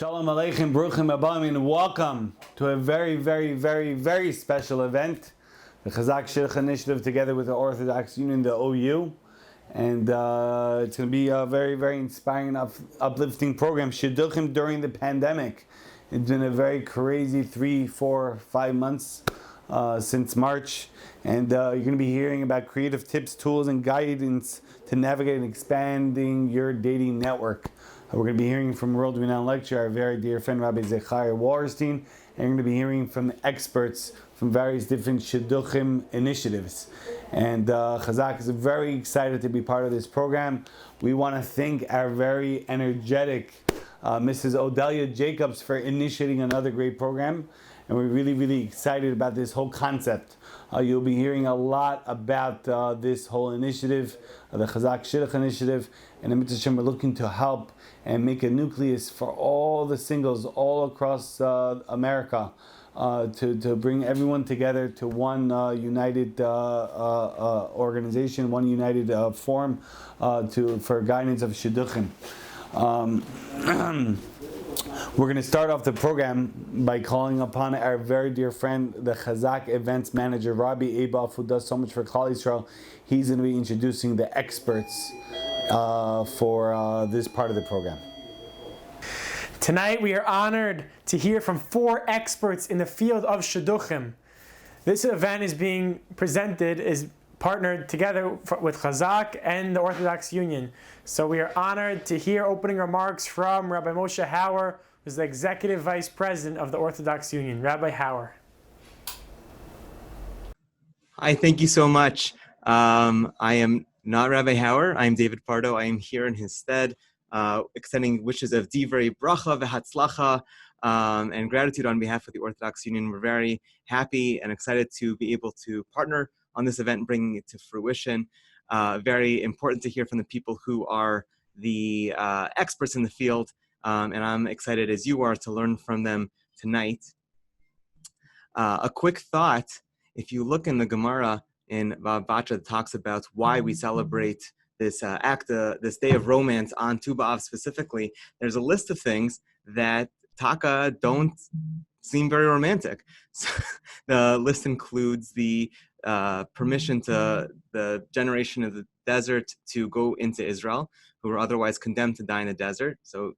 Shalom Aleichem, Bruchim Abam, and welcome to a very, very, very, very special event. The Chazak Shidduchim Initiative together with the Orthodox Union, the OU. And it's going to be a very, very inspiring, uplifting program. Shidduchim during the pandemic. It's been a very crazy 3, 4, 5 months since March. And you're going to be hearing about creative tips, tools, and guidance to navigate and expanding your dating network. We're going to be hearing from world-renowned lecturer, our very dear friend, Rabbi Zecharia Wallerstein, and we're going to be hearing from experts from various different Shidduchim initiatives. And Chazak is very excited to be part of this program. We want to thank our very energetic Mrs. Odelia Jacobs for initiating another great program. And we're really, really excited about this whole concept. You'll be hearing a lot about this whole initiative, the Chazak Shidduchim initiative, and the Mitzvah we're looking to help and make a nucleus for all the singles all across America to bring everyone together to one united organization, one united forum for guidance of Shidduchim. We're going to start off the program by calling upon our very dear friend, the Chazak events manager, Rabbi Abaf, who does so much for Klal Yisrael. He's going to be introducing the experts for this part of the program. Tonight we are honored to hear from 4 experts in the field of Shidduchim. This event is being partnered together with Chazak and the Orthodox Union. So we are honored to hear opening remarks from Rabbi Moshe Hauer, who's the Executive Vice President of the Orthodox Union. Rabbi Hauer. Hi, thank you so much. I am not Rabbi Hauer. I am David Pardo. I am here in his stead, extending wishes of divrei bracha v'hatzlacha and gratitude on behalf of the Orthodox Union. We're very happy and excited to be able to partner on this event, bringing it to fruition. Very important to hear from the people who are the experts in the field, and I'm excited as you are to learn from them tonight. A quick thought, if you look in the Gemara in Bava Batra that talks about why we celebrate this this day of romance on Tu B'Av specifically, there's a list of things that Taka don't seem very romantic. So the list includes the permission to the generation of the desert to go into Israel, who were otherwise condemned to die in the desert. So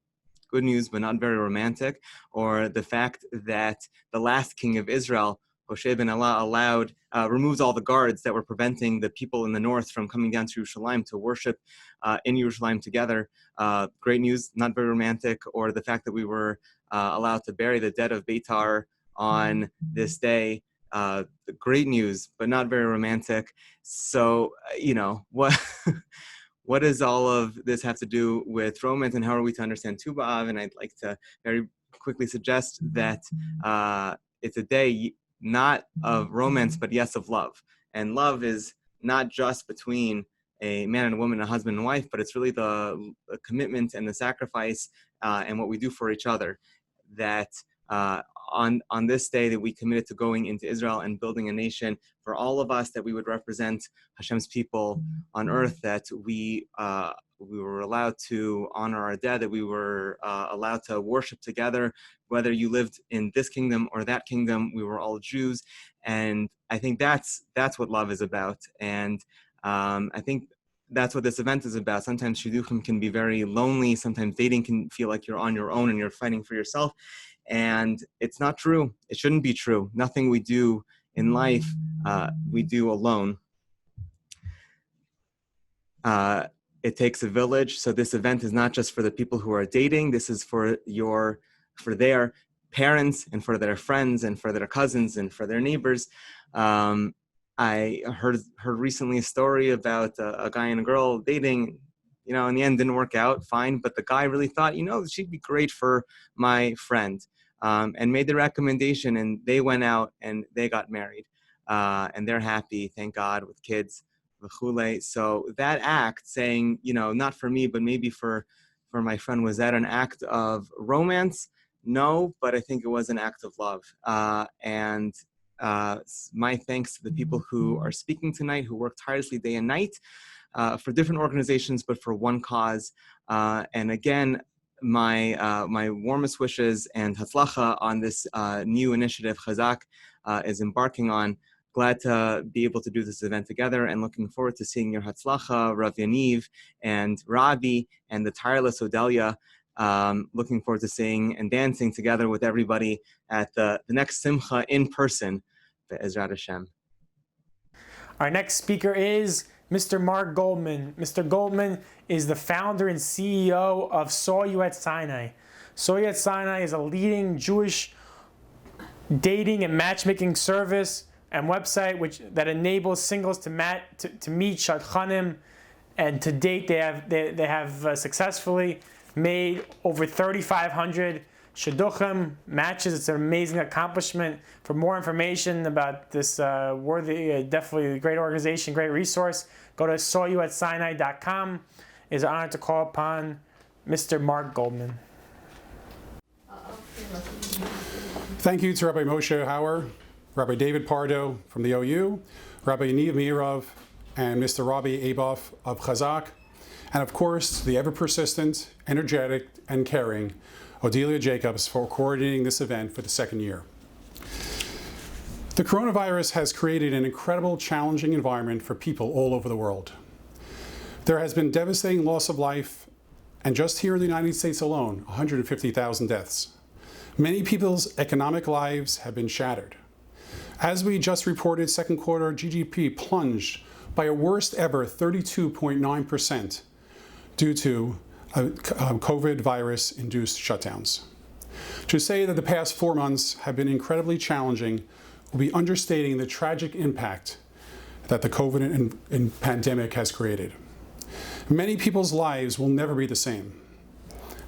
good news, but not very romantic. Or the fact that the last king of Israel, Hoshea ben Elah, removes all the guards that were preventing the people in the north from coming down to Yerushalayim to worship in Yerushalayim together. Great news, not very romantic. Or the fact that we were allowed to bury the dead of Beitar on this day. Great news, but not very romantic. So, what does all of this have to do with romance, and how are we to understand Tu B'Av? And I'd like to very quickly suggest that it's a day not of romance, but yes, of love. And love is not just between a man and a woman, a husband and wife, but it's really the commitment and the sacrifice and what we do for each other. That on this day that we committed to going into Israel and building a nation for all of us, that we would represent Hashem's people on earth, that we were allowed to honor our dead, that we were allowed to worship together, whether you lived in this kingdom or that kingdom, we were all Jews. And I think that's what love is about. And I think that's what this event is about. Sometimes Shidduchim can be very lonely. Sometimes dating can feel like you're on your own and you're fighting for yourself. And it's not true. It shouldn't be true. Nothing we do in life, we do alone. It takes a village. So this event is not just for the people who are dating. This is for their parents and for their friends and for their cousins and for their neighbors. I heard recently a story about a guy and a girl dating. In the end didn't work out, fine. But the guy really thought, she'd be great for my friend, and made the recommendation, and they went out and they got married, and they're happy, thank God, with kids. So that act, saying, not for me, but maybe for my friend, was that an act of romance? No, but I think it was an act of love. And my thanks to the people who are speaking tonight, who work tirelessly day and night for different organizations, but for one cause. And again, my warmest wishes and hatzlacha on this new initiative Chazak is embarking on. Glad to be able to do this event together and looking forward to seeing your hatzlacha, Rav Yaniv, and Ravi, and the tireless Odelia. Looking forward to seeing and dancing together with everybody at the next Simcha in person, Be'ezrat Hashem. Our next speaker is Mr. Mark Goldman. Mr. Goldman is the founder and CEO of Soyu at Sinai. Soyu at Sinai is a leading Jewish dating and matchmaking service and website that enables singles to meet shadchanim, and to date they have successfully made over 3,500 Shidduchim matches. It's an amazing accomplishment. For more information about this worthy, definitely great organization, great resource, go to soyuatsinai.com. It's an honor to call upon Mr. Mark Goldman. Thank you to Rabbi Moshe Hauer, Rabbi David Pardo from the OU, Rabbi Yaniv Meirov, and Mr. Rabbi Aboff of Chazak, and of course, the ever-persistent, energetic, and caring Odelia Jacobs for coordinating this event for the second year. The coronavirus has created an incredible, challenging environment for people all over the world. There has been devastating loss of life, and just here in the United States alone, 150,000 deaths. Many people's economic lives have been shattered. As we just reported, second quarter GDP plunged by a worst ever 32.9% due to COVID virus-induced shutdowns. To say that the past 4 months have been incredibly challenging will be understating the tragic impact that the COVID pandemic has created. Many people's lives will never be the same.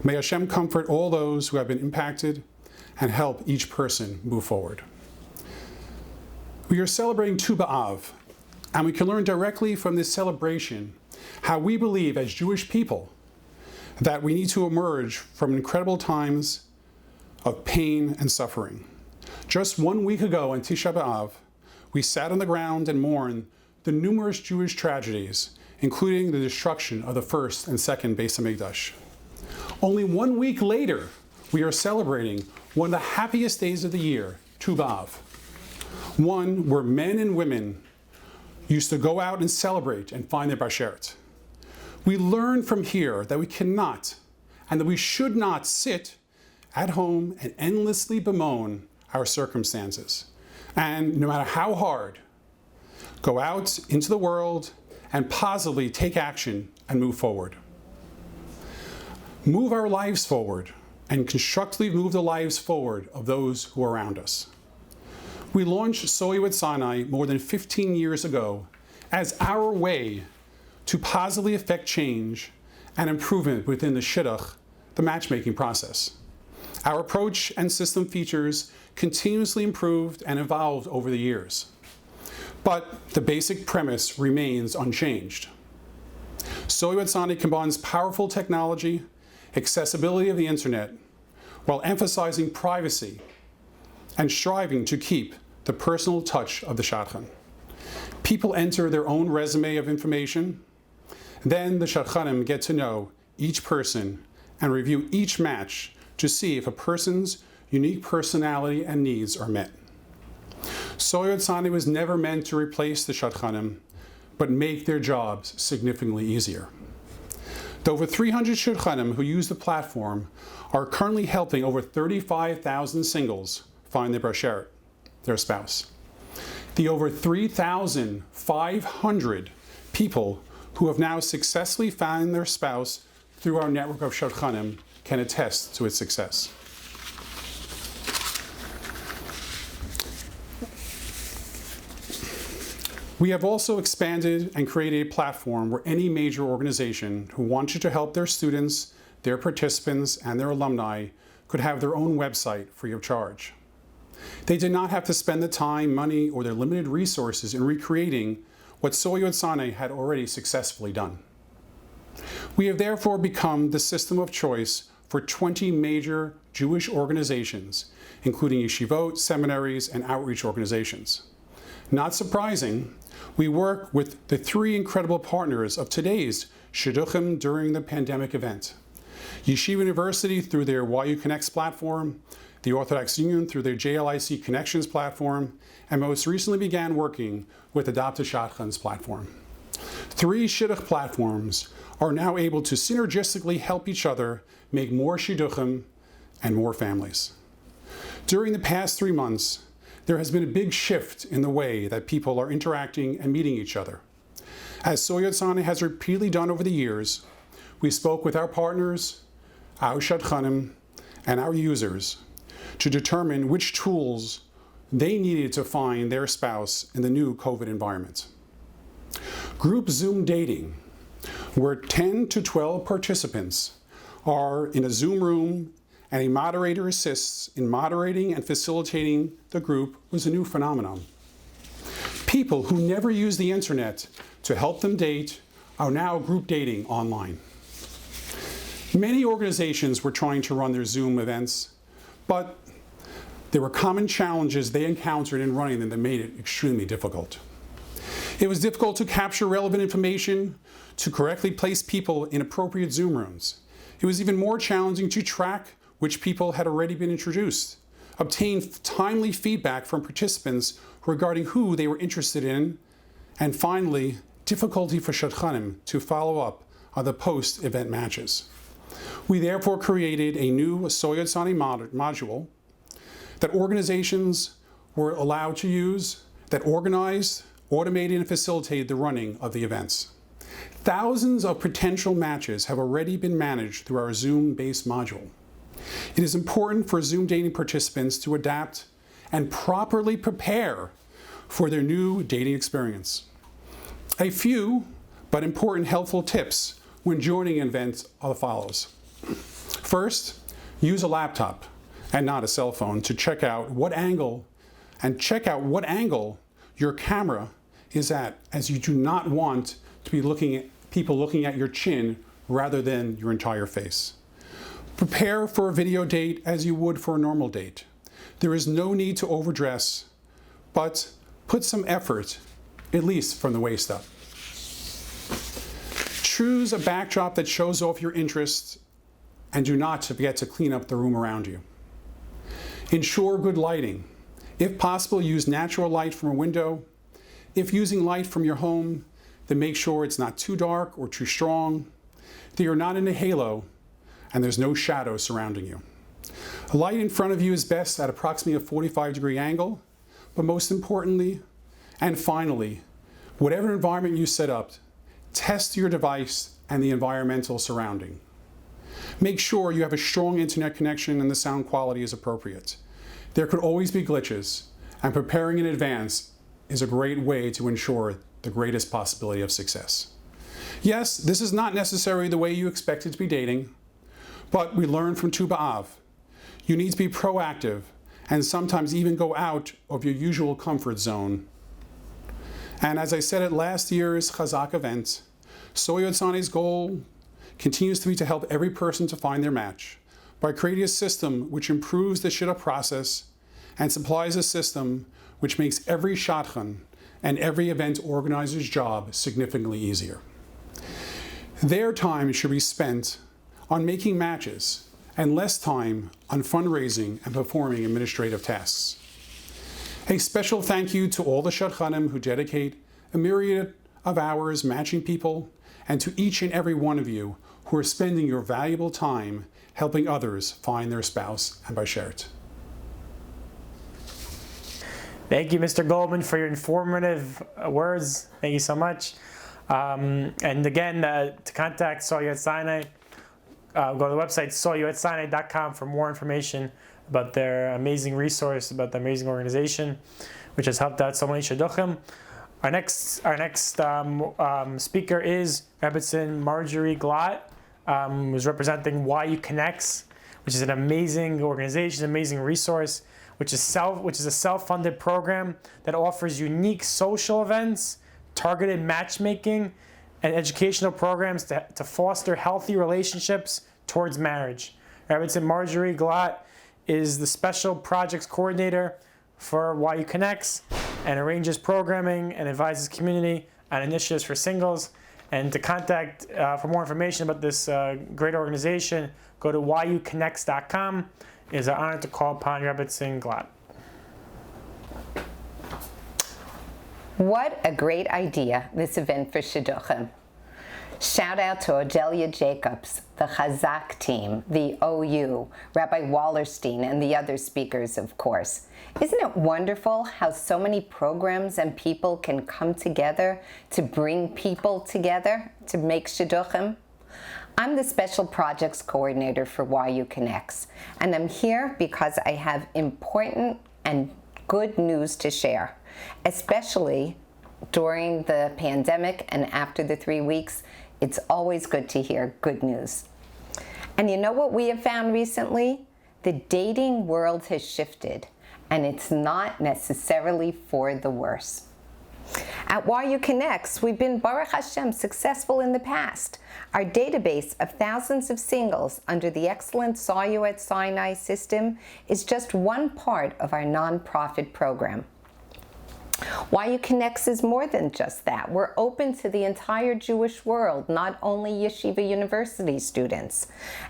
May Hashem comfort all those who have been impacted and help each person move forward. We are celebrating Tu B'Av, and we can learn directly from this celebration how we believe as Jewish people that we need to emerge from incredible times of pain and suffering. Just 1 week ago on Tisha B'Av, we sat on the ground and mourned the numerous Jewish tragedies, including the destruction of the first and second Beis HaMikdash. Only 1 week later, we are celebrating one of the happiest days of the year, Tu B'Av, one where men and women used to go out and celebrate and find their bashert. We learn from here that we cannot and that we should not sit at home and endlessly bemoan our circumstances. And no matter how hard, go out into the world and positively take action and move forward. Move our lives forward and constructively move the lives forward of those who are around us. We launched Soyu at Sinai more than 15 years ago as our way to positively affect change and improvement within the shidduch, the matchmaking process. Our approach and system features continuously improved and evolved over the years. But the basic premise remains unchanged. Soyu at Sinai combines powerful technology, accessibility of the internet, while emphasizing privacy and striving to keep the personal touch of the shadchan. People enter their own resume of information. Then the shadchanim get to know each person and review each match to see if a person's unique personality and needs are met. Soyu at Sinai was never meant to replace the shadchanim, but make their jobs significantly easier. The over 300 shadchanim who use the platform are currently helping over 35,000 singles find their bashert, their spouse. The over 3,500 people who have now successfully found their spouse through our network of shadchanim can attest to its success. We have also expanded and created a platform where any major organization who wanted to help their students, their participants, and their alumni could have their own website free of charge. They did not have to spend the time, money, or their limited resources in recreating what Soyu at Sinai had already successfully done. We have therefore become the system of choice for 20 major Jewish organizations, including yeshivot, seminaries, and outreach organizations. Not surprising, we work with the 3 incredible partners of today's Shidduchim during the pandemic event, Yeshiva University through their YU Connects platform, the Orthodox Union through their JLIC Connections platform, and most recently began working with Adaptations platform. 3 Shidduch platforms are now able to synergistically help each other make more Shidduchim and more families. During the past 3 months, there has been a big shift in the way that people are interacting and meeting each other. As Soyotzane has repeatedly done over the years, we spoke with our partners, our Shadchanim, and our users to determine which tools they needed to find their spouse in the new COVID environment. Group Zoom dating, where 10 to 12 participants are in a Zoom room and a moderator assists in moderating and facilitating the group, was a new phenomenon. People who never use the internet to help them date are now group dating online. Many organizations were trying to run their Zoom events, but there were common challenges they encountered in running them that made it extremely difficult. It was difficult to capture relevant information, to correctly place people in appropriate Zoom rooms. It was even more challenging to track which people had already been introduced, obtain timely feedback from participants regarding who they were interested in, and finally, difficulty for Shadchanim to follow up on the post-event matches. We therefore created a new Soyotzane module that organizations were allowed to use, that organized, automated, and facilitated the running of the events. Thousands of potential matches have already been managed through our Zoom-based module. It is important for Zoom dating participants to adapt and properly prepare for their new dating experience. A few, but important helpful tips when joining an event are the follows. First, use a laptop and not a cell phone to check out what angle your camera is at, as you do not want to be people looking at your chin rather than your entire face. Prepare for a video date as you would for a normal date. There is no need to overdress, but put some effort, at least from the waist up. Choose a backdrop that shows off your interests, and do not forget to clean up the room around you. Ensure good lighting. If possible, use natural light from a window. If using light from your home, then make sure it's not too dark or too strong, that you're not in a halo, and there's no shadow surrounding you. A light in front of you is best at approximately a 45-degree angle, but most importantly, and finally, whatever environment you set up, test your device and the environmental surrounding. Make sure you have a strong internet connection and the sound quality is appropriate. There could always be glitches, and preparing in advance is a great way to ensure the greatest possibility of success. Yes, this is not necessarily the way you expected to be dating, but we learn from Tu B'Av. You need to be proactive and sometimes even go out of your usual comfort zone. And as I said at last year's Chazak event, Soyotzane's goal continues to be to help every person to find their match by creating a system which improves the shidduch process and supplies a system which makes every shadchan and every event organizer's job significantly easier. Their time should be spent on making matches and less time on fundraising and performing administrative tasks. A special thank you to all the shadchanim who dedicate a myriad of hours matching people, and to each and every one of you who are spending your valuable time helping others find their spouse and bashert. Thank you, Mr. Goldman, for your informative words. Thank you so much. And again, to contact Soyotzane, go to the website soyotzane.com for more information about their amazing resource, about the amazing organization, which has helped out so many shidduchim. Our next speaker is Rebbetzin Marjorie Glatt, who's representing YU Connects, which is an amazing organization, amazing resource, which is a self-funded program that offers unique social events, targeted matchmaking, and educational programs to foster healthy relationships towards marriage. Rebbetzin Marjorie Glatt is the special projects coordinator for YU Connects and arranges programming and advises community on initiatives for singles And to contact for more information about this great organization, go to yuconnects.com. It is an honor to call upon Rebbetzin Glatt. What a great idea, this event for Shidduchim. Shout out to Odelia Jacobs, the Chazak team, the OU, Rabbi Wallerstein, and the other speakers, of course. Isn't it wonderful how so many programs and people can come together to bring people together to make Shidduchim? I'm the Special Projects Coordinator for YU Connects, and I'm here because I have important and good news to share, especially during the pandemic and after the 3 weeks. It's always good to hear good news. And you know what we have found recently? The dating world has shifted, and it's not necessarily for the worse. At YU Connects, we've been, Baruch Hashem, successful in the past. Our database of thousands of singles under the excellent Saw You at Sinai system is just one part of our nonprofit program. YU Connects is more than just that. We're open to the entire Jewish world, not only Yeshiva University students.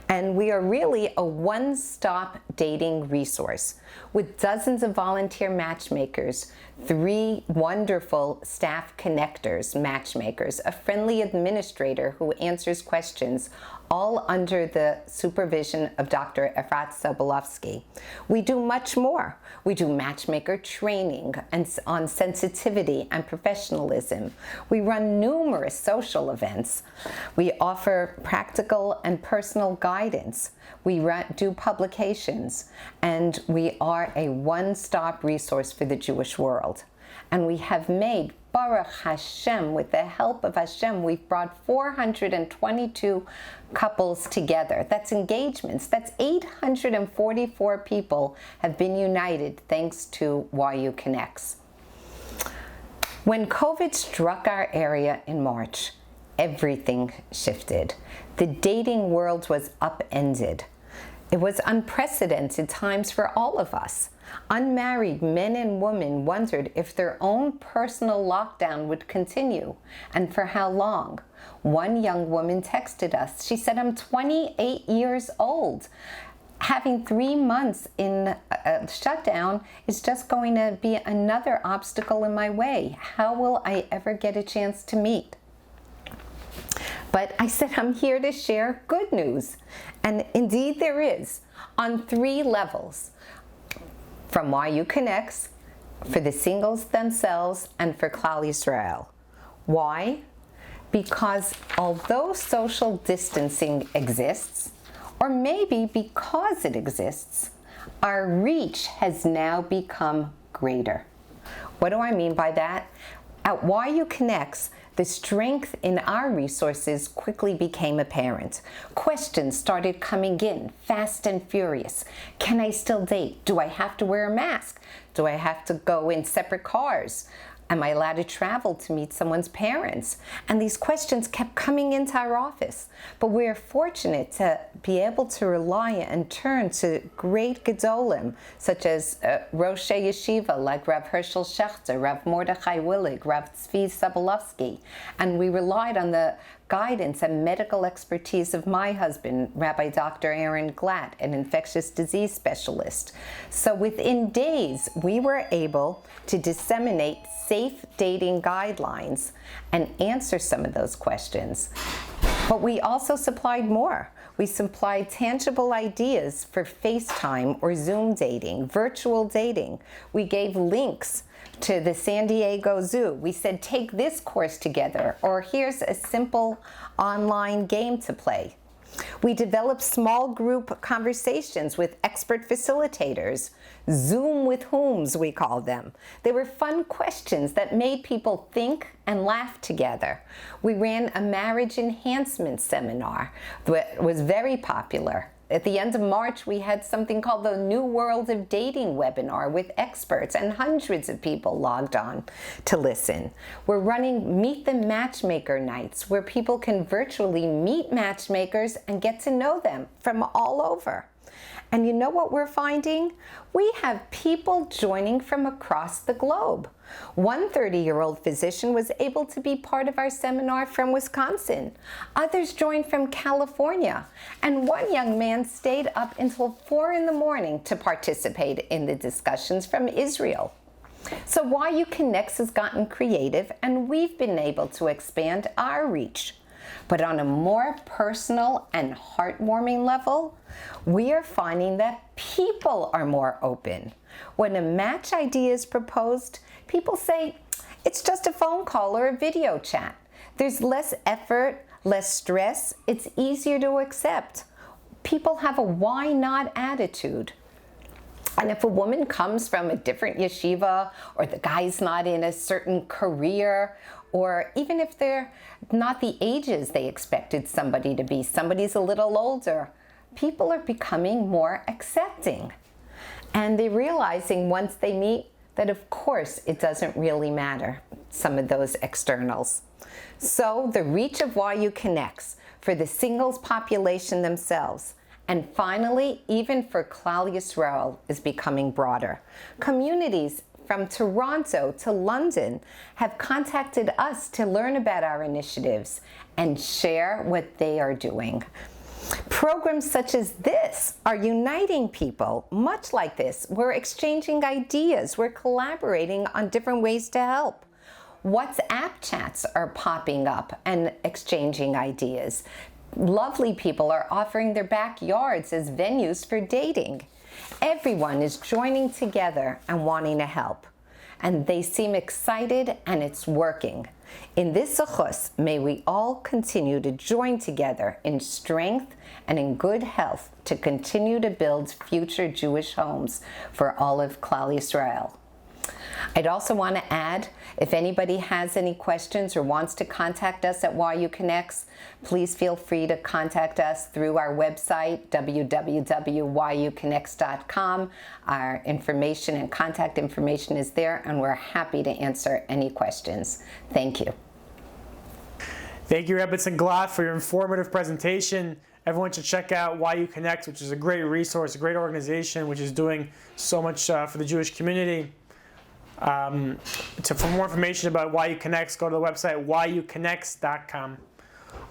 And we are really a one-stop dating resource with dozens of volunteer matchmakers, 3 wonderful staff connectors, matchmakers, a friendly administrator who answers questions, all under the supervision of Dr. Efrat Sobolovsky. We do much more. We do matchmaker training and on sensitivity and professionalism. We run numerous social events. We offer practical and personal guidance. We do publications, and we are a one-stop resource for the Jewish world. And we have made, Baruch Hashem, with the help of Hashem, we've brought 422 couples together. That's engagements. That's 844 people have been united thanks to YU Connects. When COVID struck our area in March, everything shifted. The dating world was upended. It was unprecedented times for all of us. Unmarried men and women wondered if their own personal lockdown would continue, and for how long. One young woman texted us. She said, "I'm 28 years old. Having 3 months in a shutdown is just going to be another obstacle in my way. How will I ever get a chance to meet?" But I said, I'm here to share good news. And indeed there is, on 3 levels. From YU Connects, for the singles themselves, and for Klal Yisrael. Why? Because although social distancing exists, or maybe because it exists, our reach has now become greater. What do I mean by that? At YU Connects, the strength in our resources quickly became apparent. Questions started coming in, fast and furious. Can I still date? Do I have to wear a mask? Do I have to go in separate cars? Am I allowed to travel to meet someone's parents? And these questions kept coming into our office. But we're fortunate to be able to rely and turn to great Gedolim, such as Rosh Yeshiva, like Rav Herschel Schechter, Rav Mordechai Willig, Rav Tzvi Sobolovsky. And we relied on the guidance and medical expertise of my husband, Rabbi Dr. Aaron Glatt, an infectious disease specialist. So within days, we were able to disseminate safe dating guidelines and answer some of those questions. But we also supplied more. We supplied tangible ideas for FaceTime or Zoom dating, virtual dating. We gave links to the San Diego Zoo. We said, take this course together, or here's a simple online game to play. We developed small group conversations with expert facilitators, Zoom with whoms, we called them. They were fun questions that made people think and laugh together. We ran a marriage enhancement seminar that was very popular. At the end of March, we had something called the New World of Dating webinar with experts, and hundreds of people logged on to listen. We're running Meet the Matchmaker nights, where people can virtually meet matchmakers and get to know them from all over. And you know what we're finding? We have people joining from across the globe. One 30-year-old physician was able to be part of our seminar from Wisconsin. Others joined from California. And one young man stayed up until 4 in the morning to participate in the discussions from Israel. So YU Connects has gotten creative, and we've been able to expand our reach. But on a more personal and heartwarming level, we are finding that people are more open. When a match idea is proposed, people say, it's just a phone call or a video chat. There's less effort, less stress, it's easier to accept. People have a why not attitude. And if a woman comes from a different yeshiva, or the guy's not in a certain career, or even if they're not the ages they expected somebody to be, somebody's a little older, people are becoming more accepting. And they're realizing once they meet that of course it doesn't really matter, some of those externals. So the reach of YU Connects for the singles population themselves, and finally, even for Klal Yisrael, is becoming broader. Communities from Toronto to London have contacted us to learn about our initiatives and share what they are doing. Programs such as this are uniting people. Much like this, we're exchanging ideas, we're collaborating on different ways to help. WhatsApp chats are popping up and exchanging ideas. Lovely people are offering their backyards as venues for dating. Everyone is joining together and wanting to help. And they seem excited, and it's working. In this Sukkos, may we all continue to join together in strength and in good health to continue to build future Jewish homes for all of Klal Yisrael. I'd also want to add, if anybody has any questions or wants to contact us at YU Connects, please feel free to contact us through our website, www.yuconnects.com. Our information and contact information is there, and we're happy to answer any questions. Thank you. Thank you, Rebbetzin Glatt, for your informative presentation. Everyone should check out YU Connects, which is a great resource, a great organization, which is doing so much for the Jewish community. For more information about YU Connects, go to the website yuconnects.com.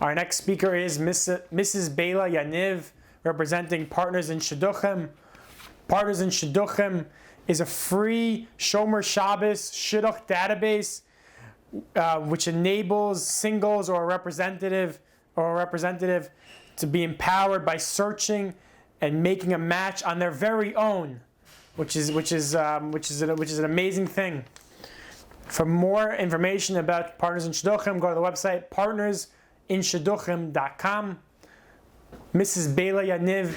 Our next speaker is Mrs. Bela Yaniv, representing Partners in Shidduchim. Partners in Shidduchim is a free Shomer Shabbos Shidduch database which enables singles or a representative to be empowered by searching and making a match on their very own, which is an amazing thing. For more information about Partners in Shidduchim, go to the website partnersinshidduchim.com. Mrs. Bela Yaniv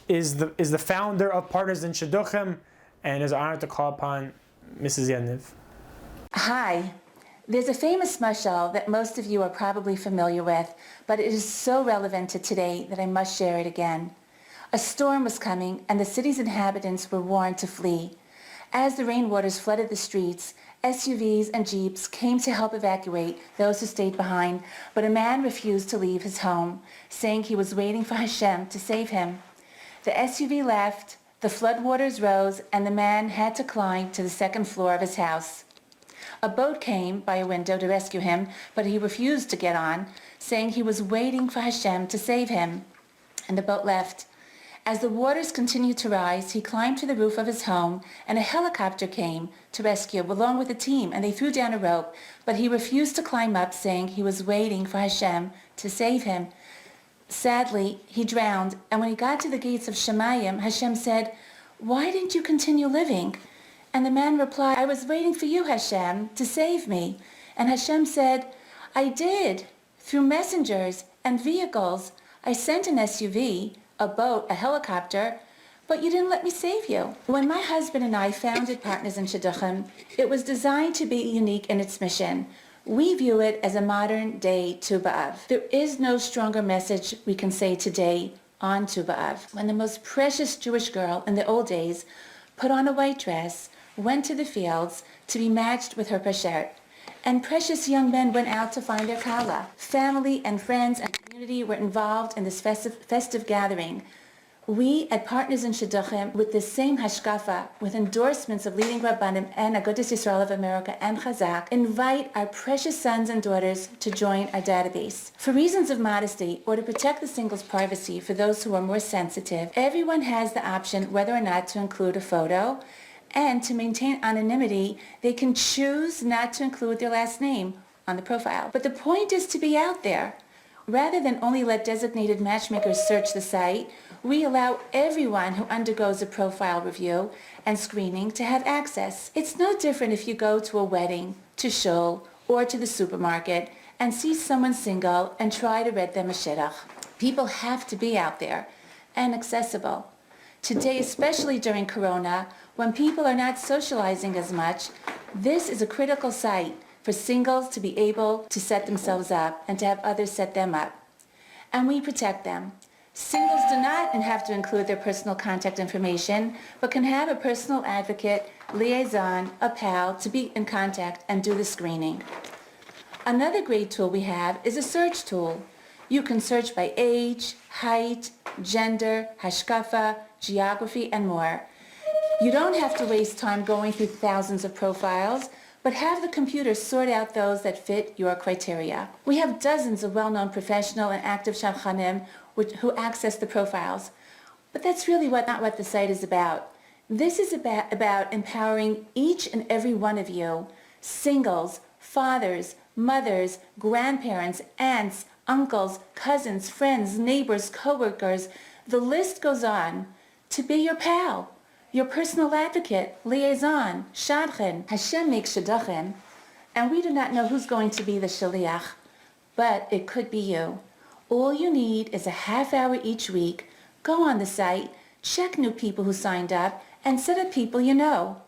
is the founder of Partners in Shidduchim, and is honored to call upon Mrs. Yaniv. Hi. There's a famous mashal that most of you are probably familiar with, but it is so relevant to today that I must share it again. A storm was coming, and the city's inhabitants were warned to flee. As the rainwaters flooded the streets, SUVs and Jeeps came to help evacuate those who stayed behind, but a man refused to leave his home, saying he was waiting for Hashem to save him. The SUV left, the floodwaters rose, and the man had to climb to the second floor of his house. A boat came by a window to rescue him, but he refused to get on, saying he was waiting for Hashem to save him, and the boat left. As the waters continued to rise, he climbed to the roof of his home, and a helicopter came to rescue along with a team, and they threw down a rope, but he refused to climb up, saying he was waiting for Hashem to save him. Sadly, he drowned, and when he got to the gates of Shemayim, Hashem said, "Why didn't you continue living?" And the man replied, "I was waiting for you, Hashem, to save me." And Hashem said, "I did. Through messengers and vehicles, I sent an SUV, a boat, a helicopter, but you didn't let me save you." When my husband and I founded Partners in Shidduchim, it was designed to be unique in its mission. We view it as a modern-day Tu B'Av. There is no stronger message we can say today on Tu B'Av. When the most precious Jewish girl in the old days put on a white dress, went to the fields to be matched with her pashert, and precious young men went out to find their kala. Family and friends and community were involved in this festive gathering. We at Partners in Shidduchim, with the same hashkafa, with endorsements of leading Rabbanim and Agudas Yisrael of America and Chazak, invite our precious sons and daughters to join our database. For reasons of modesty or to protect the singles' privacy for those who are more sensitive, everyone has the option whether or not to include a photo, and to maintain anonymity, they can choose not to include their last name on the profile. But the point is to be out there. Rather than only let designated matchmakers search the site, we allow everyone who undergoes a profile review and screening to have access. It's no different if you go to a wedding, to shul, or to the supermarket and see someone single and try to read them a shidduch. People have to be out there and accessible. Today, especially during Corona, when people are not socializing as much, this is a critical site for singles to be able to set themselves up and to have others set them up. And we protect them. Singles do not have to include their personal contact information, but can have a personal advocate, liaison, a pal to be in contact and do the screening. Another great tool we have is a search tool. You can search by age, height, gender, hashkafa, geography, and more. You don't have to waste time going through thousands of profiles, but have the computer sort out those that fit your criteria. We have dozens of well-known professional and active shadchanim who access the profiles. But that's really not what the site is about. This is about empowering each and every one of you, singles, fathers, mothers, grandparents, aunts, uncles, cousins, friends, neighbors, coworkers, the list goes on, to be your pal, your personal advocate, liaison, shadchan. Hashem makes shidduchim, and we do not know who's going to be the shaliach, but it could be you. All you need is a half hour each week. Go on the site, check new people who signed up, and set up people you know,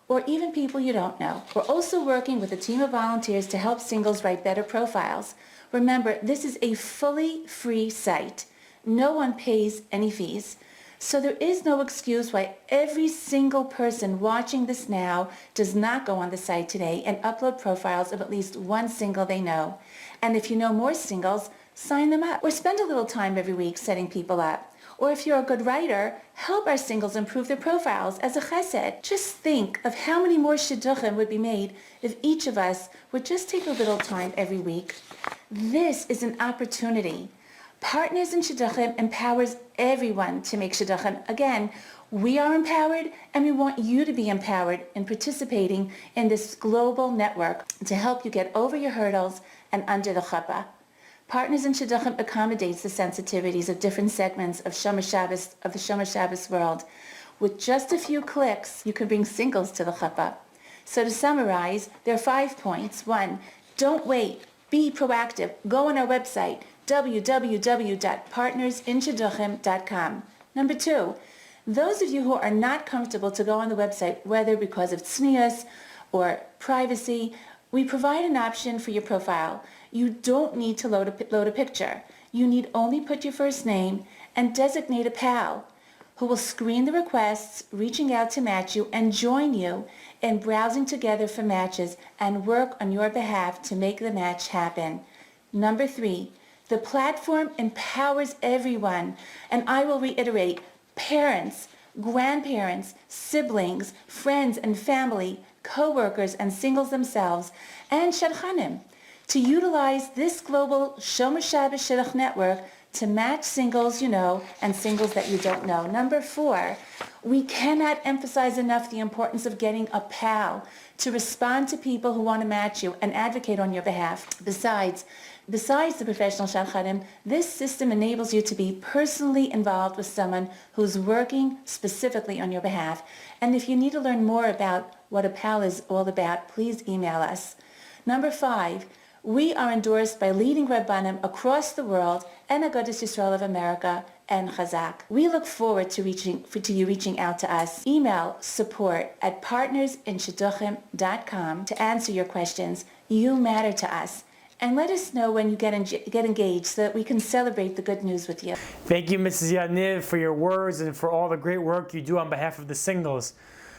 or even people you don't know. We're also working with a team of volunteers to help singles write better profiles. Remember, this is a fully free site. No one pays any fees. So there is no excuse why every single person watching this now does not go on the site today and upload profiles of at least one single they know. And if you know more singles, sign them up or spend a little time every week setting people up. Or if you're a good writer, help our singles improve their profiles as a chesed. Just think of how many more shidduchim would be made if each of us would just take a little time every week. This is an opportunity. Partners in Shidduchim empowers everyone to make Shidduchim. Again, we are empowered and we want you to be empowered in participating in this global network to help you get over your hurdles and under the chuppah. Partners in Shidduchim accommodates the sensitivities of different segments of Shomer Shabbos, of the Shomer Shabbos world. With just a few clicks, you can bring singles to the chuppah. So to summarize, there are 5 points. 1, don't wait. Be proactive. Go on our website, www.partnersinshidduchim.com. Number 2, those of you who are not comfortable to go on the website, whether because of tznius or privacy, we provide an option for your profile. You don't need to load a picture. You need only put your first name and designate a pal who will screen the requests, reaching out to match you and join you in browsing together for matches and work on your behalf to make the match happen. Number 3, the platform empowers everyone, and I will reiterate, parents, grandparents, siblings, friends and family, co-workers and singles themselves, and shadchanim, to utilize this global Shomer Shabbos Shidduch network to match singles you know and singles that you don't know. Number 4, we cannot emphasize enough the importance of getting a pal to respond to people who want to match you and advocate on your behalf. Besides the professional shadchanim, this system enables you to be personally involved with someone who's working specifically on your behalf. And if you need to learn more about what a pal is all about, please email us. Number 5, we are endorsed by leading Rabbanim across the world and Agudas Yisrael of America and Chazak. We look forward to you reaching out to us. Email support@partnersinshidduchim.com to answer your questions. You matter to us. And let us know when you get engaged so that we can celebrate the good news with you. Thank you, Mrs. Yaniv, for your words and for all the great work you do on behalf of the singles.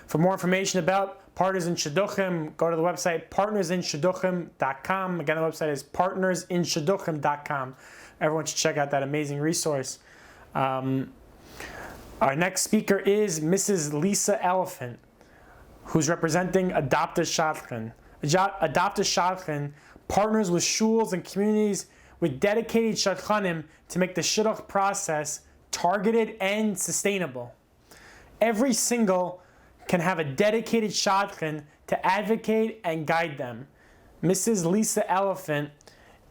For more information about Partners in Shidduchim, go to the website partnersinshidduchim.com. Again, the website is partnersinshidduchim.com. Everyone should check out that amazing resource. Our next speaker is Mrs. Lisa Elephant, who's representing Adaptations. Adaptations partners with shuls and communities with dedicated shadchanim to make the shidduch process targeted and sustainable. Every single can have a dedicated shadchan to advocate and guide them. Mrs. Lisa Elephant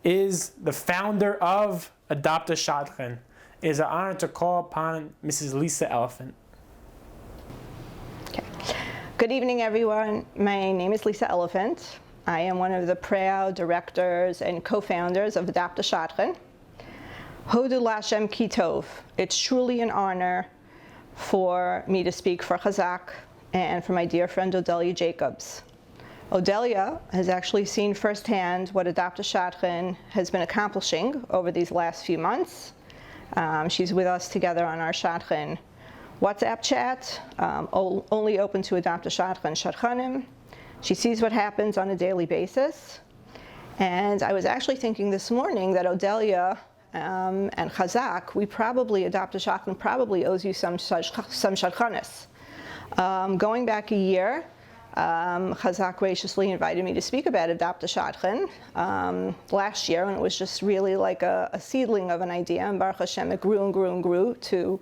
is the founder of Adaptations. It is an honor to call upon Mrs. Lisa Elephant. Okay. Good evening, everyone. My name is Lisa Elephant. I am one of the proud directors and co-founders of Adaptations. Hodu Lashem Ki Tov. It's truly an honor for me to speak for Chazak and for my dear friend Odelia Jacobs. Odelia has actually seen firsthand what Adaptations has been accomplishing over these last few months. She's with us together on our Shadchan WhatsApp chat, only open to Adaptations Shadchanim. She sees what happens on a daily basis. And I was actually thinking this morning that Odelia and Chazak, Adaptations probably owes you some Shadchanis. Going back a year, Chazak graciously invited me to speak about Adaptations last year, and it was just really like a seedling of an idea, and Baruch Hashem, it grew and grew and grew to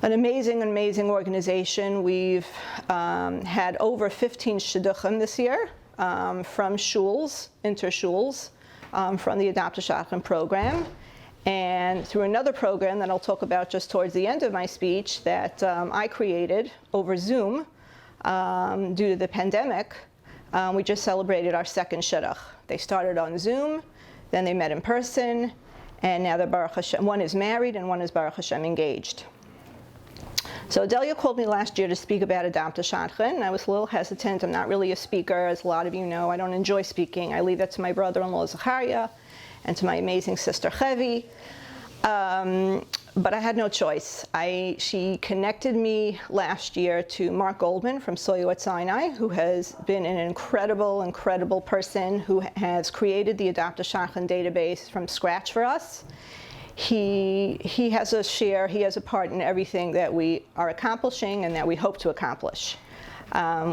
an amazing, amazing organization. We've had over 15 Shidduchim this year from shuls, inter-shuls, from the Adaptations program, and through another program that I'll talk about just towards the end of my speech that I created over Zoom due to the pandemic. We just celebrated our second Shidduch. They started on Zoom, then they met in person, and now they're Baruch Hashem. One is married and one is Baruch Hashem engaged. So Odelia called me last year to speak about Adaptations, and I was a little hesitant. I'm not really a speaker, as a lot of you know. I don't enjoy speaking. I leave that to my brother-in-law Zecharia and to my amazing sister Chevi. But I had no choice. She connected me last year to Mark Goldman from Soyo at Sinai, who has been an incredible, incredible person who has created the Adaptations database from scratch for us. He has a share, he has a part in everything that we are accomplishing and that we hope to accomplish.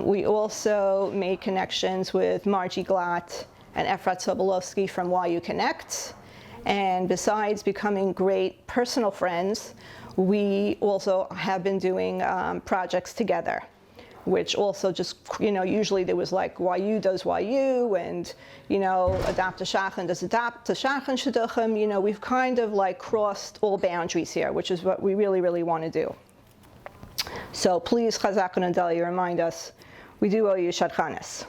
We also made connections with Margie Glatt and Efrat Sobolowski from YU Connect. And besides becoming great personal friends, we also have been doing projects together, which also just, usually there was like YU does YU, and, Adaptations does Adaptations Shidduchim. We've kind of like crossed all boundaries here, which is what we really, really want to do. So please, Chazak and Odelia, remind us, we do owe you Shadchanis.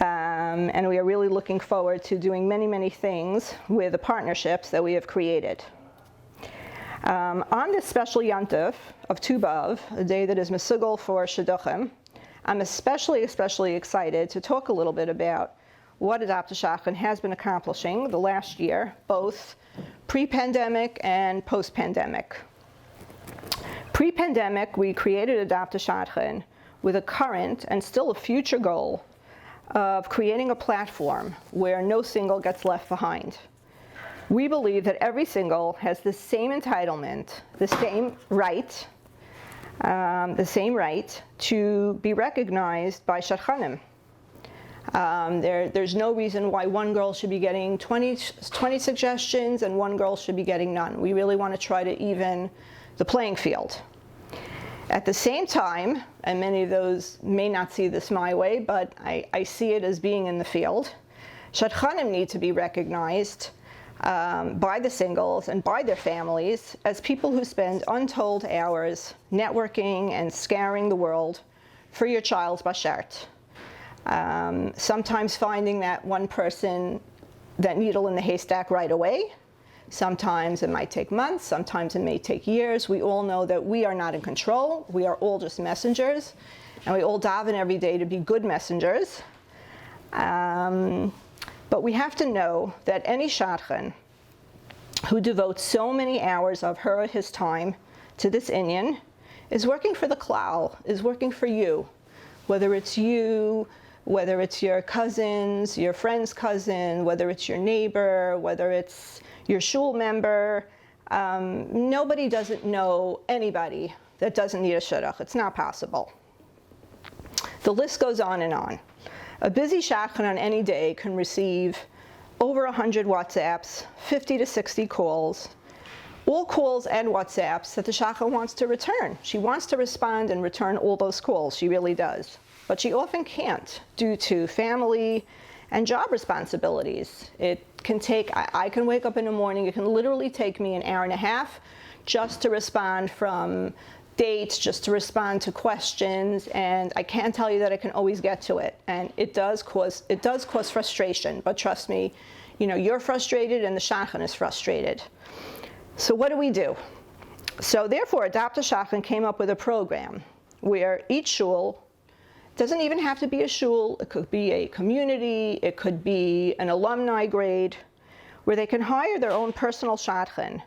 And we are really looking forward to doing many, many things with the partnerships that we have created. On this special Yantif of Tu B'Av, a day that is Mesugal for Shidduchim, I'm especially excited to talk a little bit about what Adaptations has been accomplishing the last year, both pre-pandemic and post-pandemic. Pre-pandemic, we created Adaptations with a current and still a future goal of creating a platform where no single gets left behind. We believe that every single has the same entitlement, the same right to be recognized by Shadchanim. There's no reason why one girl should be getting 20 suggestions and one girl should be getting none. We really want to try to even the playing field. At the same time, and many of those may not see this my way, but I see it as being in the field, Shadchanim need to be recognized by the singles and by their families as people who spend untold hours networking and scouring the world for your child's bashert. Sometimes finding that one person, that needle in the haystack right away. Sometimes it might take months, sometimes it may take years. We all know that we are not in control. We are all just messengers, and we all daven every day to be good messengers. But we have to know that any shadchan who devotes so many hours of her or his time to this inyan is working for the klal, is working for you. Whether it's you, whether it's your cousins, your friend's cousin, whether it's your neighbor, whether it's your shul member, Nobody doesn't know anybody that doesn't need a shidduch. It's not possible. The list goes on and on. A busy shadchan on any day can receive over 100 WhatsApps, 50 to 60 calls, all calls and WhatsApps that the shadchan wants to return. She wants to respond and return all those calls. She really does. But she often can't due to family and job responsibilities. It can take, I can wake up in the morning, it can literally take me an hour and a half just to respond from dates, just to respond to questions, and I can't tell you that I can always get to it. And it does cause frustration, but trust me, you're frustrated and the shadchan is frustrated. So what do? So therefore, Adapt a Shadchan came up with a program where each shul, doesn't even have to be a shul, it could be a community, it could be an alumni grade, where they can hire their own personal shadchan,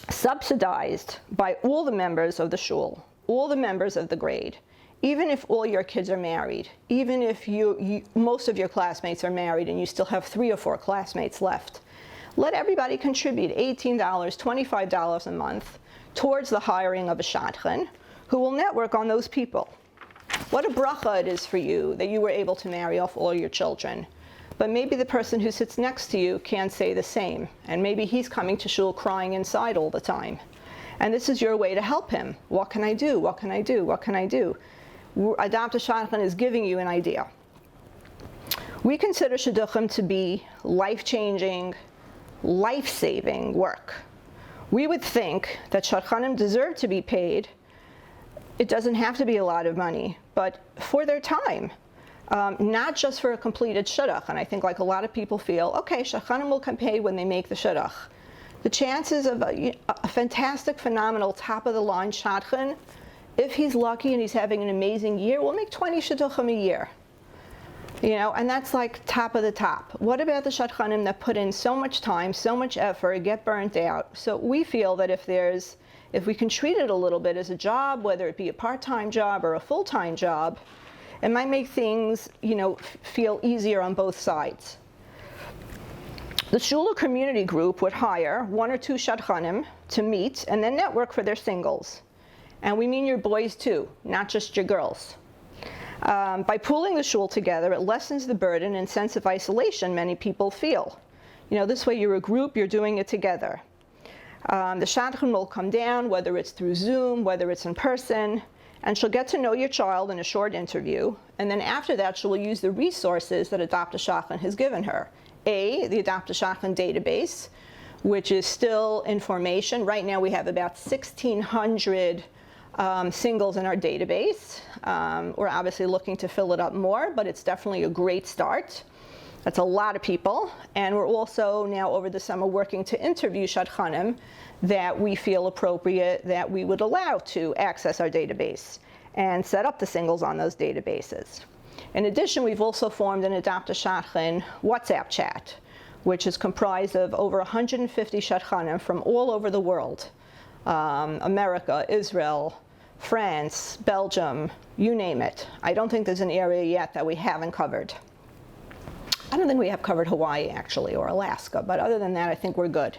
subsidized by all the members of the shul, all the members of the grade. Even if all your kids are married, even if most of your classmates are married and you still have 3 or 4 classmates left, let everybody contribute $18, $25 a month towards the hiring of a shadchan who will network on those people. What a bracha it is for you that you were able to marry off all your children. But maybe the person who sits next to you can't say the same, and maybe he's coming to shul crying inside all the time. And this is your way to help him. What can I do? What can I do? What can I do? Adapt a Shadchan is giving you an idea. We consider Shidduchim to be life-changing, life-saving work. We would think that Shadchanim deserve to be paid. It doesn't have to be a lot of money, but for their time. Not just for a completed shidduch, and I think like a lot of people feel, okay, shadchanim will come paid when they make the shidduch. The chances of a fantastic, phenomenal, top-of-the-line shadchan, if he's lucky and he's having an amazing year, will make 20 shidduchim a year. And that's like top of the top. What about the shadchanim that put in so much time, so much effort, get burnt out? So we feel that if we can treat it a little bit as a job, whether it be a part-time job or a full-time job, it might make things, feel easier on both sides. The shul community group would hire 1 or 2 shadchanim to meet and then network for their singles. And we mean your boys too, not just your girls. By pooling the shul together, it lessens the burden and sense of isolation many people feel. This way you're a group, you're doing it together. The shadchan will come down, whether it's through Zoom, whether it's in person, and she'll get to know your child in a short interview, and then after that she'll use the resources that Adapt a Shadchan has given her. The Adapt a Shadchan database, which is still information. Right now we have about 1,600 singles in our database. We're obviously looking to fill it up more, but it's definitely a great start. That's a lot of people, and we're also now over the summer working to interview shadchanim that we feel appropriate that we would allow to access our database and set up the singles on those databases. In addition, we've also formed an Adapt a Shadchan WhatsApp chat, which is comprised of over 150 shadchanim from all over the world. America, Israel, France, Belgium, you name it. I don't think there's an area yet that we haven't covered. I don't think we have covered Hawaii, actually, or Alaska, but other than that, I think we're good.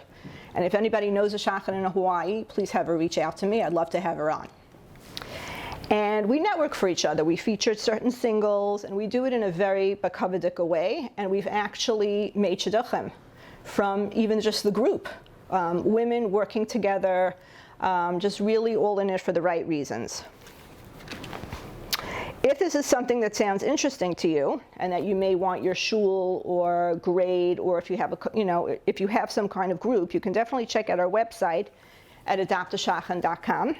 And if anybody knows a shadchan in Hawaii, please have her reach out to me. I'd love to have her on. And we network for each other. We featured certain singles, and we do it in a very bakavadika way, and we've actually made shidduchim from even just the group. Women working together, just really all in it for the right reasons. If this is something that sounds interesting to you, and that you may want your shul or grade, or if you have if you have some kind of group, you can definitely check out our website at adaptashadchan.com.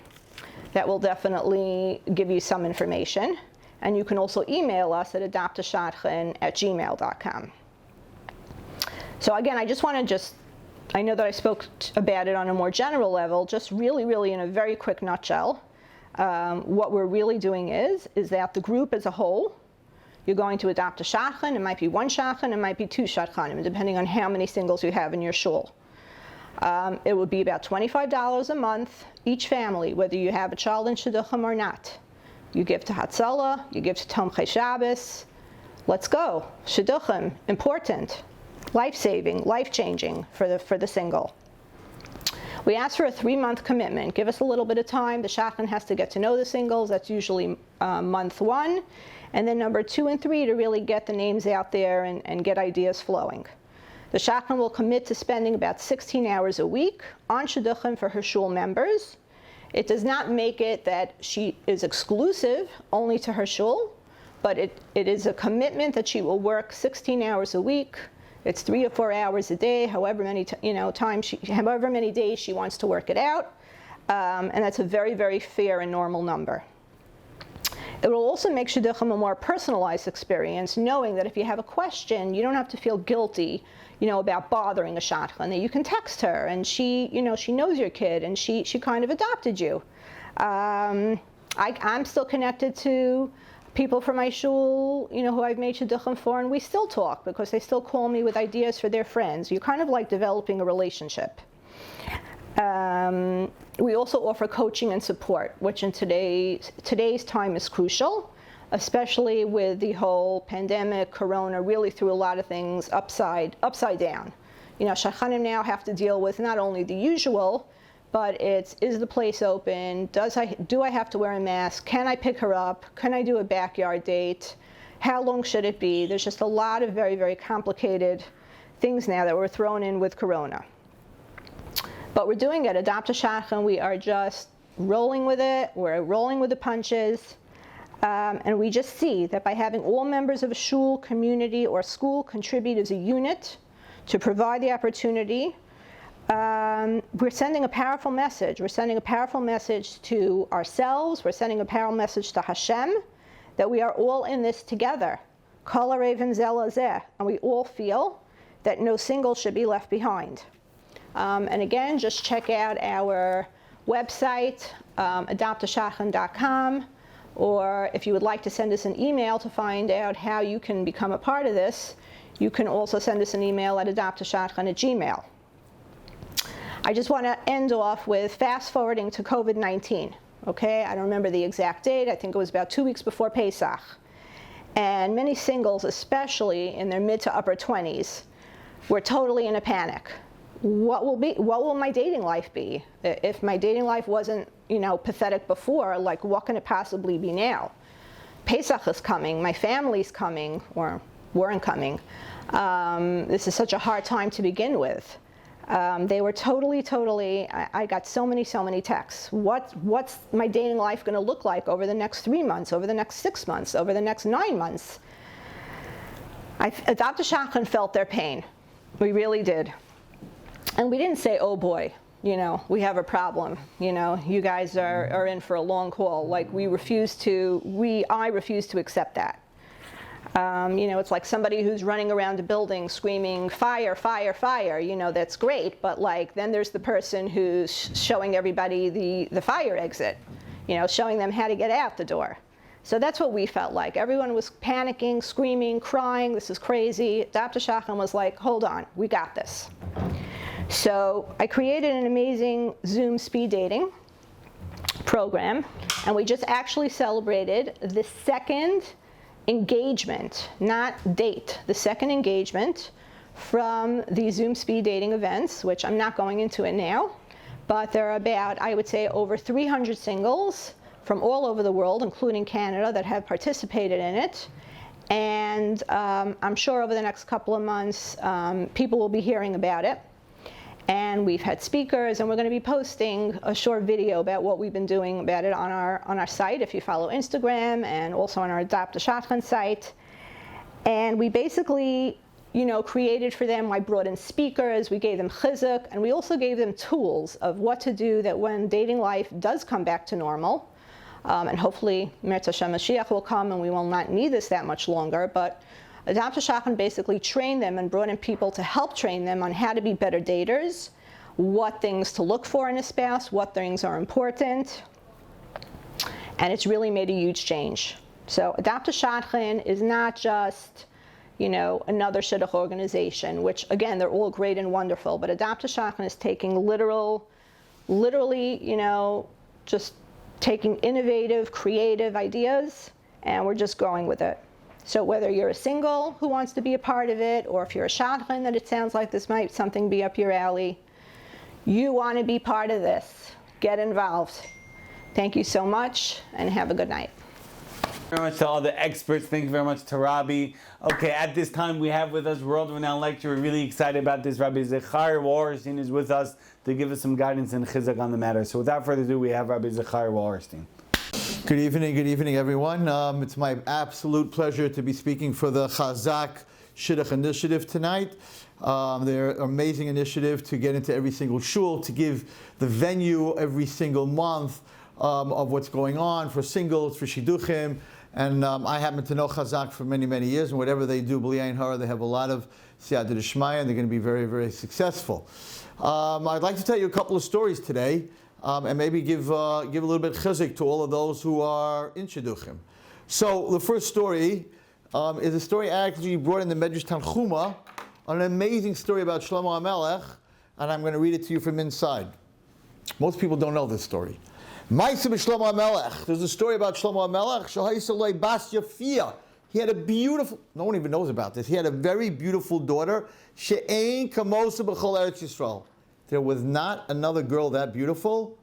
That will definitely give you some information, and you can also email us at adaptashadchan@gmail.com. So again, I just want to I know that I spoke about it on a more general level, just really in a very quick nutshell. What we're really doing is that the group as a whole, you're going to adopt a shadchan. It might be 1 shadchan, it might be 2 shadchanim, depending on how many singles you have in your shul. It would be about $25 a month, each family, whether you have a child in shidduchim or not. You give to Hatzalah, you give to Tomchei Shabbos. Let's go. Shidduchim, important, life-saving, life-changing for the single. We ask for a 3-month commitment. Give us a little bit of time. The shadchan has to get to know the singles. That's usually month 1. And then number 2 and 3 to really get the names out there and get ideas flowing. The shadchan will commit to spending about 16 hours a week on Shidduchim for her shul members. It does not make it that she is exclusive only to her shul, but it is a commitment that she will work 16 hours a week. It's 3 or 4 hours a day, however many however many days she wants to work it out, and that's a very, very fair and normal number. It will also make Shidduchim a more personalized experience, knowing that if you have a question, you don't have to feel guilty, about bothering a shadchan. That you can text her, and she knows your kid, and she kind of adopted you. I'm still connected to people from my shul, who I've made Shidduchim for, and we still talk because they still call me with ideas for their friends. You're kind of like developing a relationship. We also offer coaching and support, which in today's time is crucial, especially with the whole pandemic, corona, really threw a lot of things upside down. Shadchanim now have to deal with not only the usual, but is the place open? Do I have to wear a mask? Can I pick her up? Can I do a backyard date? How long should it be? There's just a lot of very, very complicated things now that were thrown in with corona. But we're doing it. Adopt a shadchan. We are just rolling with it. We're rolling with the punches. And we just see that by having all members of a shul, community, or school contribute as a unit to provide the opportunity, we're sending a powerful message. We're sending a powerful message to ourselves. We're sending a powerful message to Hashem that we are all in this together. Kol hareivim zeh lazeh. And we all feel that no single should be left behind. And again, just check out our website, adaptashadchan.com, or if you would like to send us an email to find out how you can become a part of this, you can also send us an email at adaptashadchan@gmail.com. I just want to end off with fast forwarding to COVID-19. Okay, I don't remember the exact date. I think it was about 2 weeks before Pesach. And many singles, especially in their mid to upper 20s, were totally in a panic. What will my dating life be? If my dating life wasn't, pathetic before, like what can it possibly be now? Pesach is coming, my family's coming, or weren't coming. This is such a hard time to begin with. They were totally, I got so many texts. What's my dating life going to look like over the next 3 months, over the next 6 months, over the next 9 months? Adopt a shadchan felt their pain. We really did. And we didn't say, oh boy, we have a problem. You guys are in for a long haul. Like I refuse to accept that. It's like somebody who's running around a building screaming, fire, fire, fire. That's great. But then there's the person who's showing everybody the fire exit, showing them how to get out the door. So that's what we felt like. Everyone was panicking, screaming, crying. This is crazy. Adopt a shadchan was like, hold on, we got this. So I created an amazing Zoom speed dating program, and we just actually celebrated the second engagement, not date, the second engagement from the Zoom speed dating events, which I'm not going into it now, but there are about, I would say, over 300 singles from all over the world, including Canada, that have participated in it. And I'm sure over the next couple of months, people will be hearing about it. And we've had speakers, and we're going to be posting a short video about what we've been doing about it on our site, if you follow Instagram, and also on our Adopt a Shadchan site. And we basically, created for them. I brought in speakers, we gave them chizuk, and we also gave them tools of what to do that when dating life does come back to normal, and hopefully Mirz Hashem Mashiach will come and we will not need this that much longer, but Adopt a Shadchan basically trained them and brought in people to help train them on how to be better daters, what things to look for in a spouse, what things are important, and it's really made a huge change. So Adopt a Shadchan is not just, another shidduch organization, which again, they're all great and wonderful, but Adopt a Shadchan is taking literally, just taking innovative, creative ideas, and we're just going with it. So whether you're a single who wants to be a part of it, or if you're a shadchan that it sounds like this might something be up your alley, You want to be part of this. Get involved. Thank you so much, and have a good night. Thank you very much to all the experts. Thank you very much to Rabbi. Okay, at this time we have with us world-renowned lecturer. We're really excited about this. Rabbi Zecharia Wallerstein is with us to give us some guidance and chizuk on the matter. So without further ado, we have Rabbi Zecharia Wallerstein. Good evening, everyone. It's my absolute pleasure to be speaking for the Chazak Shidduch Initiative tonight. Their amazing initiative to get into every single shul, to give the venue every single month of what's going on for singles, for Shidduchim. And I happen to know Chazak for many, many years, and whatever they do, B'li Ayin Hara, they have a lot of siyata d'shmaya, and they're going to be very, very successful. I'd like to tell you a couple of stories today, and maybe give a little bit chizuk to all of those who are in Shidduchim. So the first story is a story actually brought in the Medrash Tanchuma, an amazing story about Shlomo HaMelech, and I'm going to read it to you from inside. Most people don't know this story. Ma'aseh b'Shlomo HaMelech. There's a story about Shlomo HaMelech. Shehayis bas yafia. He had a beautiful, no one even knows about this. He had a very beautiful daughter. She'ein kamosa b'chol Eretz Yisrael. There was not another girl that beautiful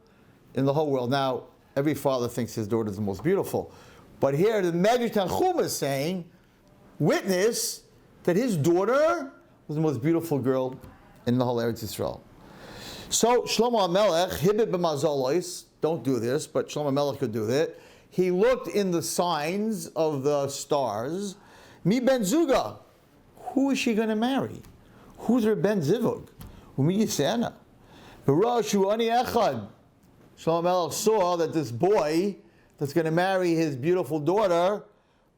in the whole world. Now, every father thinks his daughter is the most beautiful. But here, the Medrash Tanchuma is saying, witness that his daughter was the most beautiful girl in the whole Eretz Yisrael. So, Shlomo HaMelech, hibit b'mazolois, don't do this, but Shlomo HaMelech could do that. He looked in the signs of the stars. Mi ben zuga. Who is she going to marry? Who's her ben zivug? Umi yisena. V'rashu ani echad. Shlomo HaMelech saw that this boy that's going to marry his beautiful daughter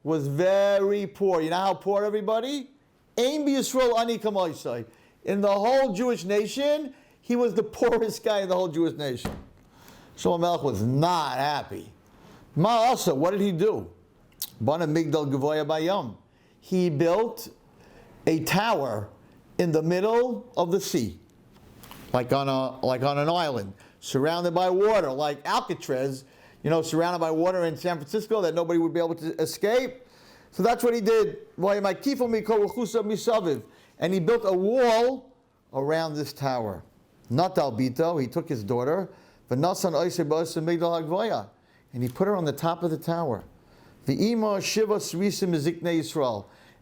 was very poor. You know how poor, everybody? Ein b'Yisrael ani kamoisai. In the whole Jewish nation, he was the poorest guy in the whole Jewish nation. Shlomo HaMelech was not happy. Ma'asa, what did he do? Bana migdal gavoya bayam. He built a tower in the middle of the sea, like on an island, surrounded by water, like Alcatraz, surrounded by water in San Francisco that nobody would be able to escape. So that's what he did. And he built a wall around this tower. Natal Bito, he took his daughter, and he put her on the top of the tower.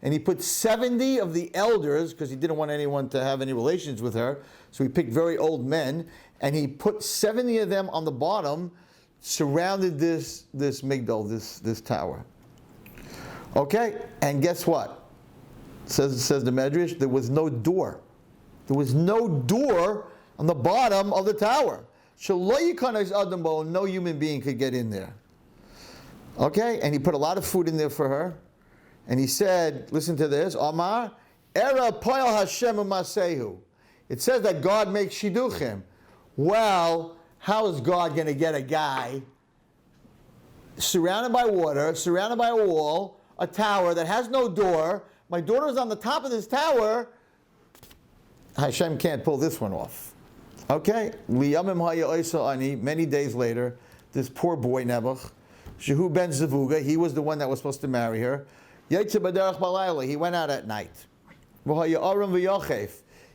And he put 70 of the elders, because he didn't want anyone to have any relations with her, so he picked very old men, and he put 70 of them on the bottom, surrounded this migdal, this tower. Okay, and guess what? Says the Medrash, there was no door. There was no door on the bottom of the tower. No human being could get in there. Okay, and he put a lot of food in there for her. And he said, listen to this, Amar, Era Poel Hashem Umasehu. It says that God makes Shidduchim. Well, how is God going to get a guy surrounded by water, surrounded by a wall, a tower that has no door? My daughter's on the top of this tower. Hashem can't pull this one off. Okay? Many days later, this poor boy, Nebuch, Shehu ben Zavuga, he was the one that was supposed to marry her. He went out at night.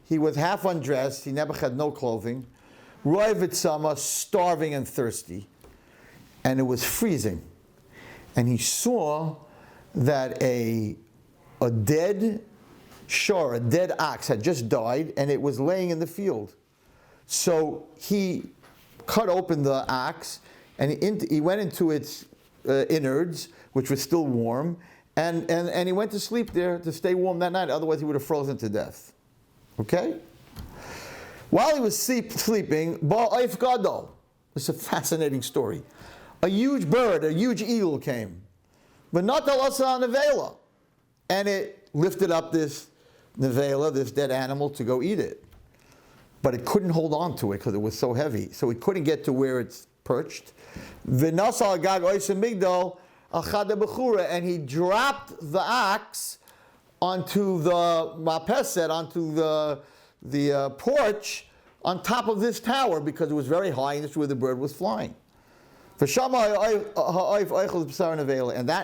He was half undressed. He never had no clothing. Roy Vitsama, starving and thirsty. And it was freezing. And he saw that a dead shore, a dead ox had just died, and it was laying in the field. So he cut open the ox, and he went into its innards, which was still warm, and he went to sleep there to stay warm that night. Otherwise, he would have frozen to death. Okay? While he was sleeping, Ba'if Gadol. It's a fascinating story. A huge bird, a huge eagle came. But not the Lasa Nevela. And it lifted up this Nevela, this dead animal, to go eat it. But it couldn't hold on to it because it was so heavy. So it couldn't get to where it's perched. V'nasa agag oisa migdal achada bechura, and he dropped the ox onto the mapeset, onto the porch on top of this tower because it was very high and this is where the bird was flying. And that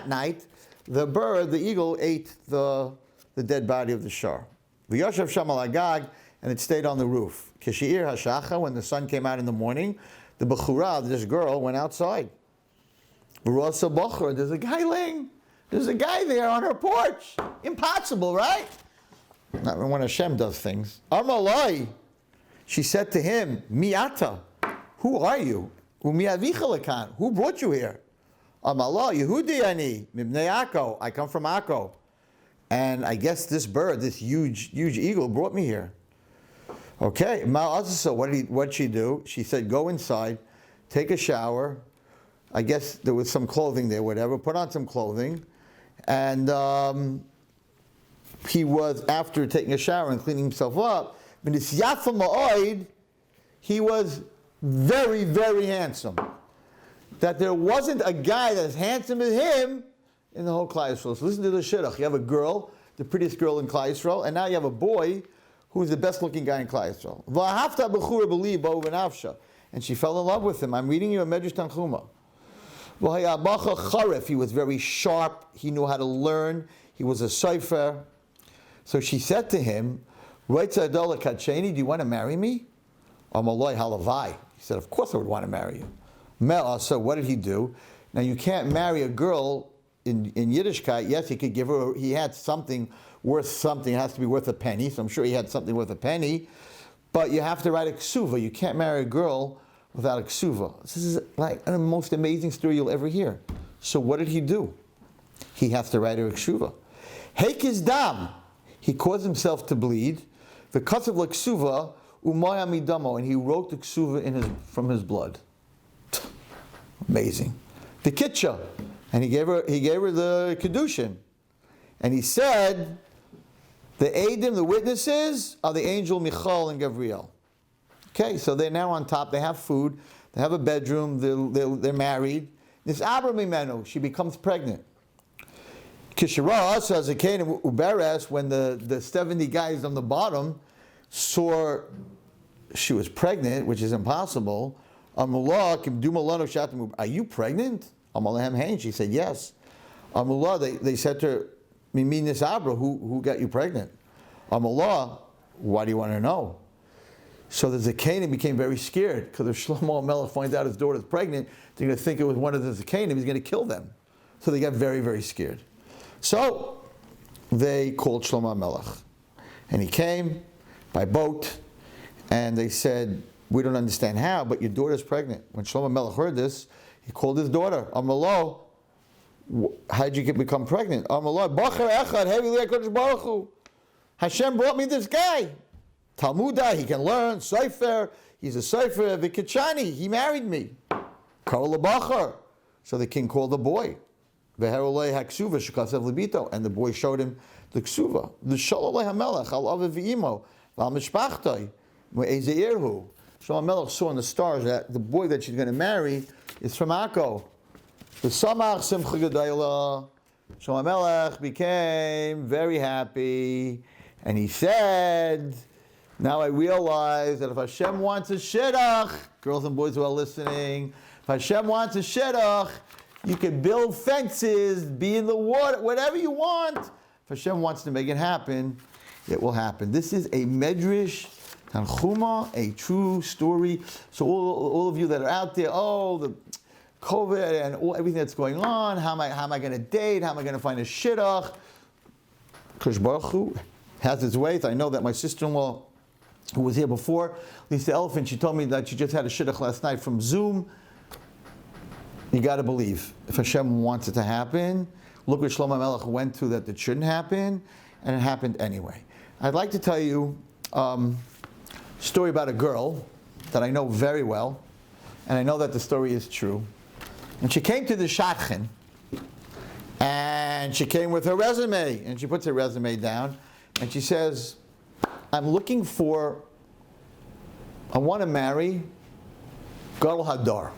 night, the eagle ate the dead body of the shar. V'yoshev shamal agag, and it stayed on the roof. Kishi'ir hashacha, when the sun came out in the morning, the bechura, this girl, went outside. There's a guy there on her porch. Impossible, right? Not when Hashem does things. Amalai, she said to him, Miata, who are you? Who brought you here? Amallah, Yehudi ani, mibnei Akko. I come from Akko. And I guess this bird, this huge eagle, brought me here. Okay, so what'd she do? She said, go inside, take a shower. I guess there was some clothing there, whatever. Put on some clothing. And he was, after taking a shower and cleaning himself up, he was very, very handsome. That there wasn't a guy as handsome as him in the whole Klal Yisrael. So listen to the shidduch. You have a girl, the prettiest girl in Klal Yisrael, and now you have a boy who's the best looking guy in Klal Yisrael. And she fell in love with him. I'm reading you a Medrash Tanchuma. He was very sharp. He knew how to learn. He was a sofer. So she said to him, do you want to marry me? He said, of course I would want to marry you. So what did he do? Now you can't marry a girl in Yiddishkeit. Yes, he could give her, he had something worth something. It has to be worth a penny. So I'm sure he had something worth a penny. But you have to write a ksuva. You can't marry a girl without a ksuva. This is like the most amazing story you'll ever hear. So what did he do? He has to write her a ksuva. Heikis dam. He caused himself to bleed. The kasav l'ksuva umay amidamo, and he wrote the ksuva from his blood. Amazing. The kitcha, and he gave her the kedushin, and he said, the Eidim, the witnesses, are the angel Michal and Gabriel. Okay, so they're now on top. They have food. They have a bedroom. They're married. This Abra Mimenu, she becomes pregnant. Kishara says again in Uberes, when the 70 guys on the bottom saw she was pregnant, which is impossible. Are you pregnant? She said yes. They said to her, Miminis Abra, who got you pregnant? Why do you want to know? So the Zakanim became very scared, because if Shlomo Melech finds out his daughter's pregnant, they're going to think it was one of the Zakanim, he's going to kill them. So they got very, very scared. So they called Shlomo Melech. And he came by boat, and they said, we don't understand how, but your daughter's pregnant. When Shlomo Melech heard this, he called his daughter. Amalo, how'd you become pregnant? Amalo, Bachar Echad, Hevi Le'akadosh Baruch Hu. Hashem brought me this guy. Talmuda, he can learn. Sefer, he's a Sefer. Vikachani, he married me. Karol Bachar. So the king called the boy. Veherolei Haksuva Shekasev Libito, and the boy showed him the ksuva. The Shalolei Hamelech Al Aviv V'imo Val Mishpachtoi Me'ezeirhu. Shlomo Melech saw in the stars that the boy that she's going to marry is from Akko. The Samach Simcha Gedayla. Shlomo Melech became very happy, and he said, now I realize that if Hashem wants a shidduch, girls and boys who are listening, if Hashem wants a shidduch, you can build fences, be in the water, whatever you want. If Hashem wants to make it happen, it will happen. This is a medrash, tanchuma, a true story. So all of you that are out there, the COVID and everything that's going on, how am I going to date? How am I going to find a shidduch? Kosh Baruch Hu has his ways. I know that my sister-in-law, who was here before, Lisa Elephant, she told me that she just had a shidduch last night from Zoom. You got to believe. If Hashem wants it to happen, look what Shlomo Melech went through that it shouldn't happen, and it happened anyway. I'd like to tell you a story about a girl that I know very well, and I know that the story is true. And she came to the shadchan, and she came with her resume, and she puts her resume down, and she says, I want to marry Gadol Hadar.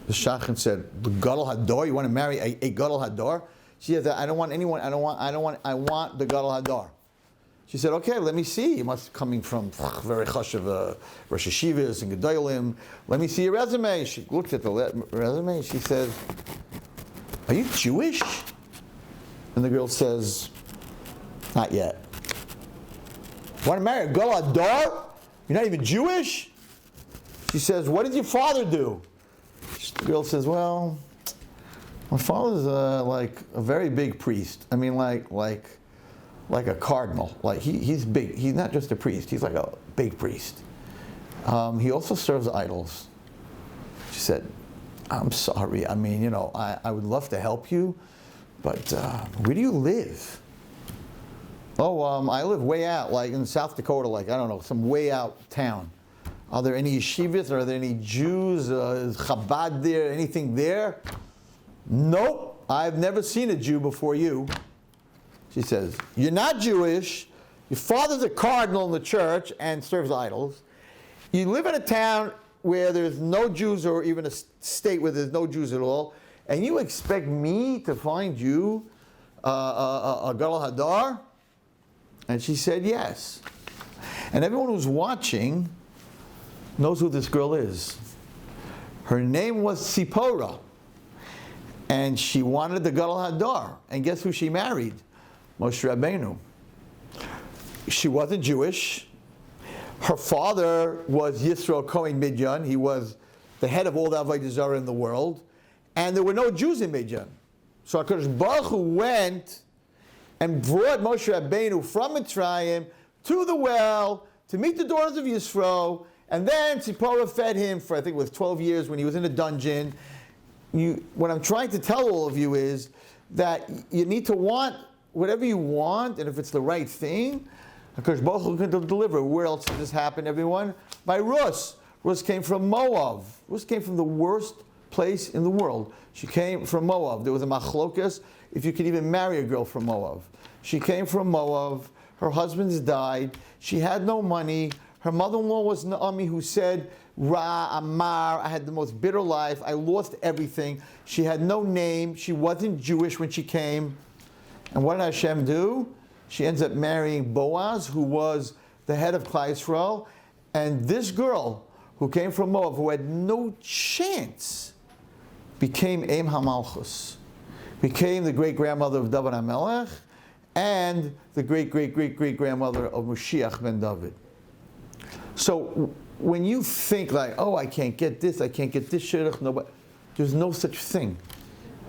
The shadchan said, the Gadol Hadar, you want to marry a Gadol Hadar? She said, I want the Gadol Hadar. She said, okay, let me see. You must be coming from very chashuv Rosh Hashivas and Gedolim. Let me see your resume. She looks at the resume. She says, are you Jewish? And the girl says, not yet. Want to marry a girl Adar? You're not even Jewish? She says, what did your father do? The girl says, well, my father's like a very big priest. I mean, like a cardinal. Like he's big. He's not just a priest. He's like a big priest. He also serves idols. She said, I'm sorry. I mean, I would love to help you, but where do you live? Oh, I live way out, like in South Dakota, like, I don't know, some way out town. Are there any yeshivas? Are there any Jews? Is Chabad there? Anything there? Nope. I've never seen a Jew before you. She says, you're not Jewish. Your father's a cardinal in the church and serves idols. You live in a town where there's no Jews, or even a state where there's no Jews at all, and you expect me to find you a Gadol Hadar? And she said yes. And everyone who's watching knows who this girl is. Her name was Tzipora. And she wanted the Gadol Hadar. And guess who she married? Moshe Rabbeinu. She wasn't Jewish. Her father was Yisro Kohen Midyan. He was the head of all the Avodah Zarah in the world. And there were no Jews in Midyan. So HaKadosh Baruch Hu went and brought Moshe Rabbeinu from Mitzrayim to the well to meet the daughters of Yisro. And then Tzipora fed him for, I think it was 12 years when he was in a dungeon. What I'm trying to tell all of you is that you need to want whatever you want, and if it's the right thing, HaKadosh Baruch Hu can deliver. Where else did this happen, everyone? By Rus. Rus came from Moab. Rus came from the worst place in the world. She came from Moab. There was a machlokas if you could even marry a girl from Moab. She came from Moab. Her husband's died. She had no money. Her mother-in-law was Naomi, who said, Ra, Amar, I had the most bitter life. I lost everything. She had no name. She wasn't Jewish when she came. And what did Hashem do? She ends up marrying Boaz, who was the head of Klal Yisrael. And this girl, who came from Moab, who had no chance, became Em HaMalchus, became the great-grandmother of David HaMelech, and the great-great-great-great-grandmother of Mashiach ben David. So when you think like, oh, I can't get this shidduch, no, there's no such thing.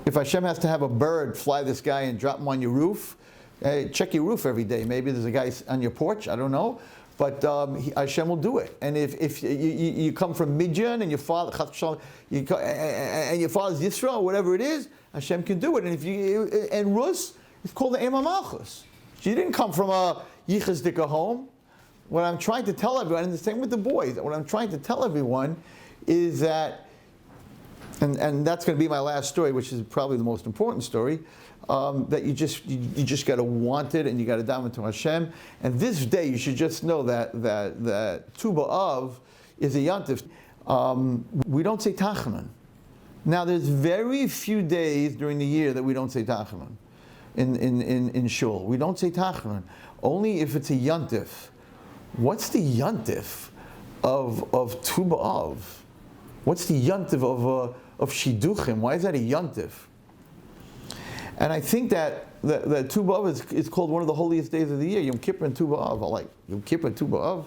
If Hashem has to have a bird fly this guy and drop him on your roof, check your roof every day. Maybe there's a guy on your porch, I don't know. But Hashem will do it. And if you come from Midian and your father, and your father's Yisrael, whatever it is, Hashem can do it. And Rus is called the Em HaMalchus. She didn't come from a Yichas Dika home. What I'm trying to tell everyone, and the same with the boys, what I'm trying to tell everyone is that, and that's going to be my last story, which is probably the most important story, that you just got to want it, and you got to daven to Hashem. And this day, you should just know that Tu B'Av is a Yantif. We don't say Tachanun. Now, there's very few days during the year that we don't say Tachanun in Shul. We don't say Tachanun. Only if it's a Yantif. What's the Yantif of Tu B'Av? What's the Yantif of Shidduchim? Why is that a Yantif? And I think that Tu B'Av is called one of the holiest days of the year, Yom Kippur and Tu B'Av. I like Yom Kippur and Tu B'Av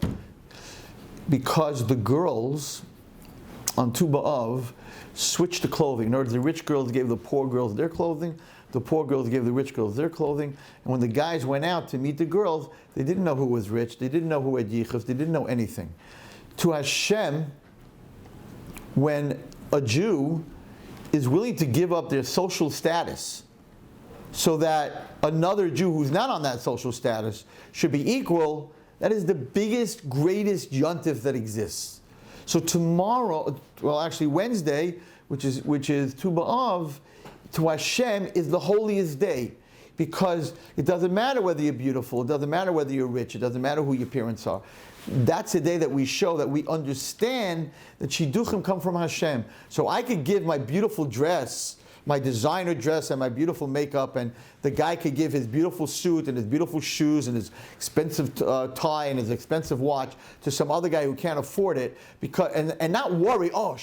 because the girls on Tu B'Av switched the clothing. In other words, the rich girls gave the poor girls their clothing, the poor girls gave the rich girls their clothing, and when the guys went out to meet the girls, they didn't know who was rich, they didn't know who had yichus, they didn't know anything. To Hashem, when a Jew is willing to give up their social status so that another Jew who's not on that social status should be equal, that is the biggest, greatest yontif that exists. So tomorrow, well actually Wednesday, which is Tu B'Av, to Hashem is the holiest day. Because it doesn't matter whether you're beautiful, it doesn't matter whether you're rich, it doesn't matter who your parents are. That's a day that we show that we understand that Shidduchim come from Hashem. So I could give my beautiful dress, my designer dress and my beautiful makeup, and the guy could give his beautiful suit and his beautiful shoes and his expensive tie and his expensive watch to some other guy who can't afford it, because and not worry, oh,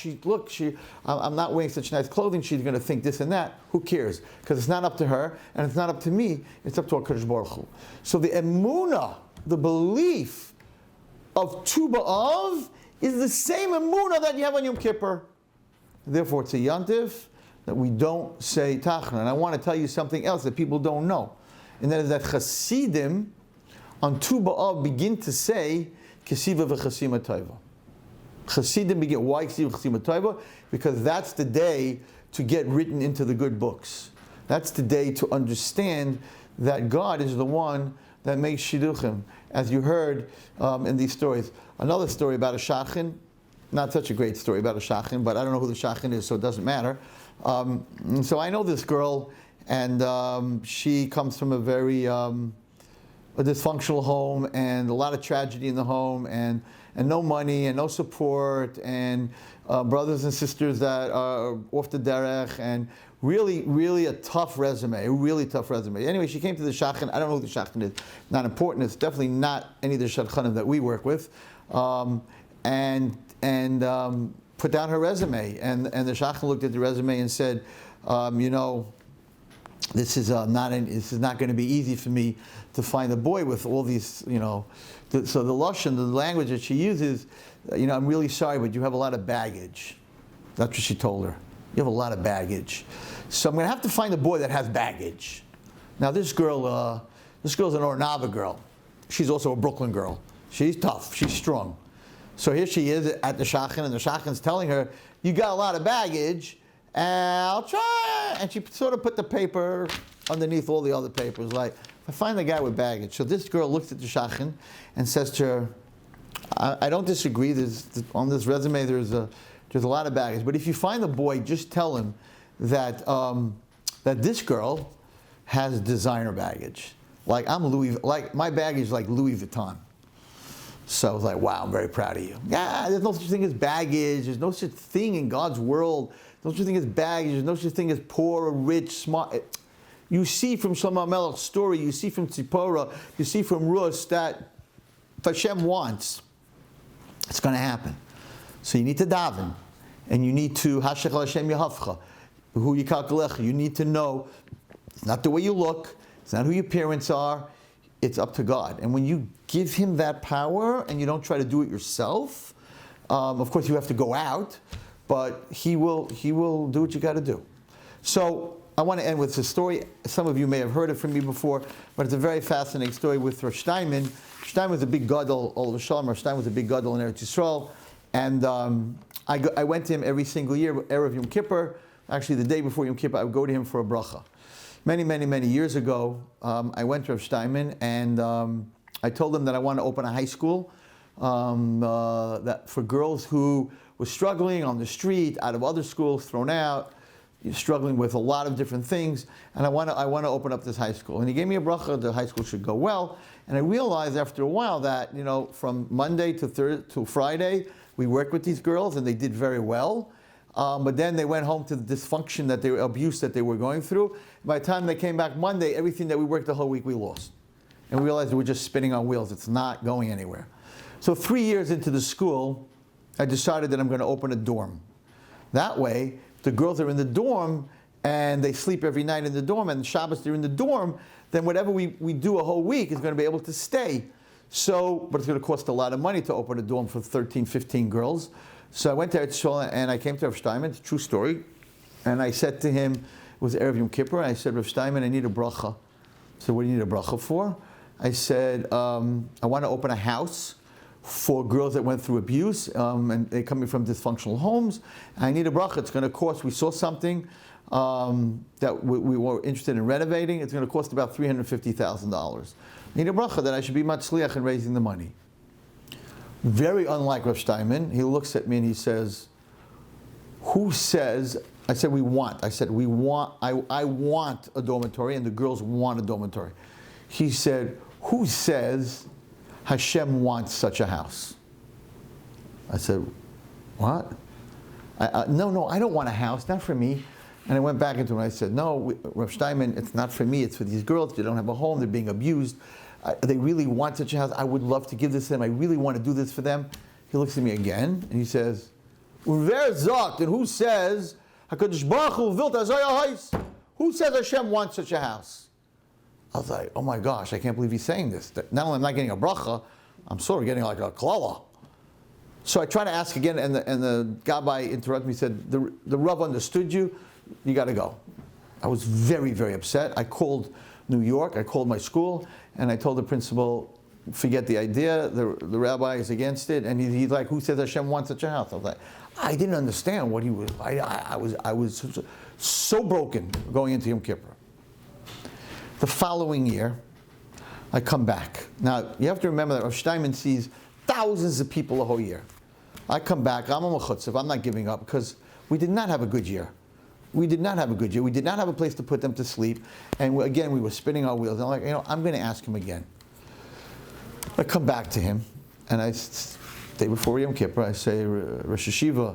I'm not wearing such nice clothing, she's going to think this and that. Who cares? Because it's not up to her and it's not up to me, it's up to HaKadosh Baruch Hu. So the emunah the belief of Tu B'Av is the same emunah that you have on Yom Kippur. Therefore, it's a yantiv that we don't say Tachna. And I want to tell you something else that people don't know. And that is that Chasidim on Tu B'Av begin to say Kesiva v'Chasima Taiva. Chasidim begin, why Kesiva v'Chasima Taiva? Because that's the day to get written into the good books. That's the day to understand that God is the one that makes Shidduchim. As you heard in these stories. Another story about a shachin, not such a great story about a shachin, but I don't know who the shachin is, so it doesn't matter. So I know this girl, and she comes from a very a dysfunctional home, and a lot of tragedy in the home, and no money, and no support, and brothers and sisters that are off the derech, and really a tough resume, a really tough resume. Anyway, she came to the shachin. I don't know who the shachin is. Not important. It's definitely not any of the shadchanim that we work with. And put down her resume. And the shachin looked at the resume and said, this is not going to be easy for me to find a boy with all these, so the lashon, the language that she uses, I'm really sorry, but you have a lot of baggage. That's what she told her. You have a lot of baggage. So I'm going to have to find a boy that has baggage. Now this girl's an Naava girl. She's also a Brooklyn girl. She's tough. She's strong. So here she is at the shachin, and the shachin's telling her, you got a lot of baggage, and I'll try. And she sort of put the paper underneath all the other papers, like, I find the guy with baggage. So this girl looks at the shachin and says to her, I don't disagree. On this resume, there's a lot of baggage. But if you find the boy, just tell him that this girl has designer baggage. Like my baggage is like Louis Vuitton. So I was like, wow, I'm very proud of you. Yeah, there's no such thing as baggage. There's no such thing in God's world. There's no such thing as baggage. There's no such thing as poor or rich, smart. You see from Shlomo Melech's story, you see from Tzipora, you see from Rus that if Hashem wants, it's going to happen. So you need to daven. And you need to, Hashech Hashem Yehavcha, Hu Yikal Kalecha. You need to know, it's not the way you look, it's not who your parents are, it's up to God. And when you give Him that power and you don't try to do it yourself, of course you have to go out, but He will do what you got to do. So I want to end with this story. Some of you may have heard it from me before, but it's a very fascinating story with Rosh Steinman. Rosh Steinman was a big gadol, all of Shalom. Rosh Steinman was a big gadol in Eretz Yisrael. And I went to him every single year, Erev Yom Kippur. Actually, the day before Yom Kippur, I would go to him for a bracha. Many years ago, I went to Rav Steinman, and I told him that I want to open a high school that for girls who were struggling on the street, out of other schools, thrown out, struggling with a lot of different things, and I want to open up this high school. And he gave me a bracha. The high school should go well. And I realized after a while that from Monday to Friday, we worked with these girls, and they did very well. But then they went home to the dysfunction, abuse that they were going through. By the time they came back Monday, everything that we worked the whole week, we lost. And we realized we're just spinning on wheels. It's not going anywhere. So 3 years into the school, I decided that I'm going to open a dorm. That way, the girls are in the dorm, and they sleep every night in the dorm, and Shabbos they're in the dorm, then whatever we do a whole week is going to be able to stay. So, but it's going to cost a lot of money to open a dorm for 13, 15 girls. So I went to Eretz Yisrael, and I came to Rav Steinman, it's a true story, and I said to him, it was Erev Yom Kippur, and I said, Rav Steinman, I need a bracha. So what do you need a bracha for? I said, I want to open a house for girls that went through abuse, and they're coming from dysfunctional homes. I need a bracha. It's going to cost, we saw something that we were interested in renovating. It's going to cost about $350,000. I need a bracha that I should be matzliach in raising the money. Very unlike Rav Steinman, he looks at me and he says, who says, I said, we want. I said, I want a dormitory, and the girls want a dormitory. He said, who says Hashem wants such a house? I said, what? No, I don't want a house, not for me. And I went back into it and I said, no, Rav Steinman, it's not for me, it's for these girls. They don't have a home, they're being abused. They really want such a house. I would love to give this to them. I really want to do this for them. He looks at me again and he says, Uver Zot, and who says, HaKadosh Baruch Hu built Azayah Hais? Who says Hashem wants such a house? I was like, oh my gosh, I can't believe he's saying this. Not only am I not getting a bracha, I'm sort of getting like a klala. So I tried to ask again, and the gabbai interrupted me, said, the Rav understood you, you got to go. I was very, very upset. I called New York, I called my school, and I told the principal, forget the idea, the rabbi is against it, and he's like, who says Hashem wants such a house? I was like, I didn't understand what he was, I was so broken going into Yom Kippur. The following year, I come back. Now, you have to remember that Rav Steinman sees thousands of people a whole year. I come back, I'm a mechutzev, I'm not giving up, because we did not have a good year. We did not have a good year. We did not have a place to put them to sleep. And again, we were spinning our wheels. And I'm like, I'm going to ask him again. I come back to him, and day before Yom Kippur, I say, Rosh Hashiva,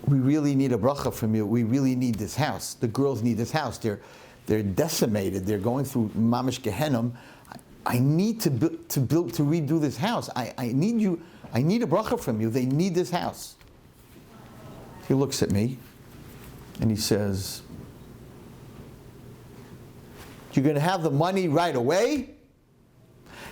we really need a bracha from you. We really need this house. The girls need this house. They're decimated. They're going through mamish gehenim. I need to redo this house. I need you. I need a bracha from you. They need this house. He looks at me, and he says, you're going to have the money right away?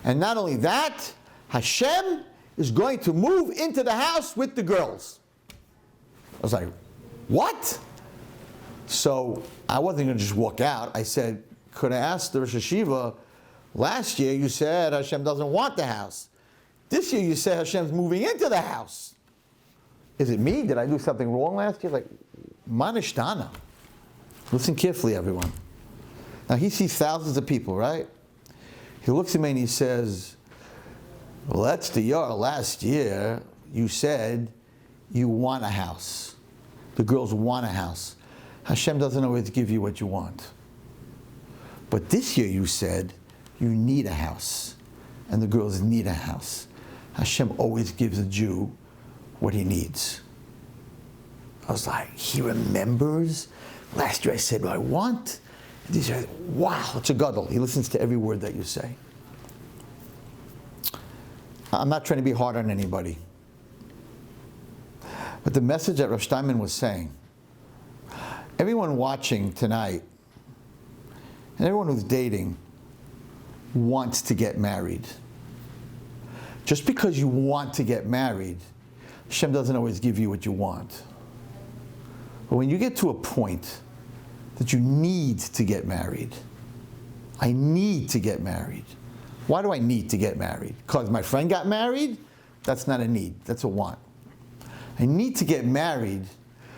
And not only that, Hashem is going to move into the house with the girls. I was like, what? So I wasn't going to just walk out. I said, could I ask the Rosh Hashiva, last year you said Hashem doesn't want the house. This year you said Hashem's moving into the house. Is it me? Did I do something wrong last year? Like, manishtana. Listen carefully, everyone. Now he sees thousands of people, right? He looks at me and he says, well, that's the year. Last year you said you want a house. The girls want a house. Hashem doesn't always give you what you want. But this year you said you need a house. And the girls need a house. Hashem always gives a Jew what he needs. I was like, he remembers? Last year I said what I want. And this year, wow, it's a gadol. He listens to every word that you say. I'm not trying to be hard on anybody. But the message that Rav Steinman was saying, everyone watching tonight, and everyone who's dating, wants to get married. Just because you want to get married, Hashem doesn't always give you what you want. But when you get to a point that you need to get married, I need to get married. Why do I need to get married? Because my friend got married? That's not a need, that's a want. I need to get married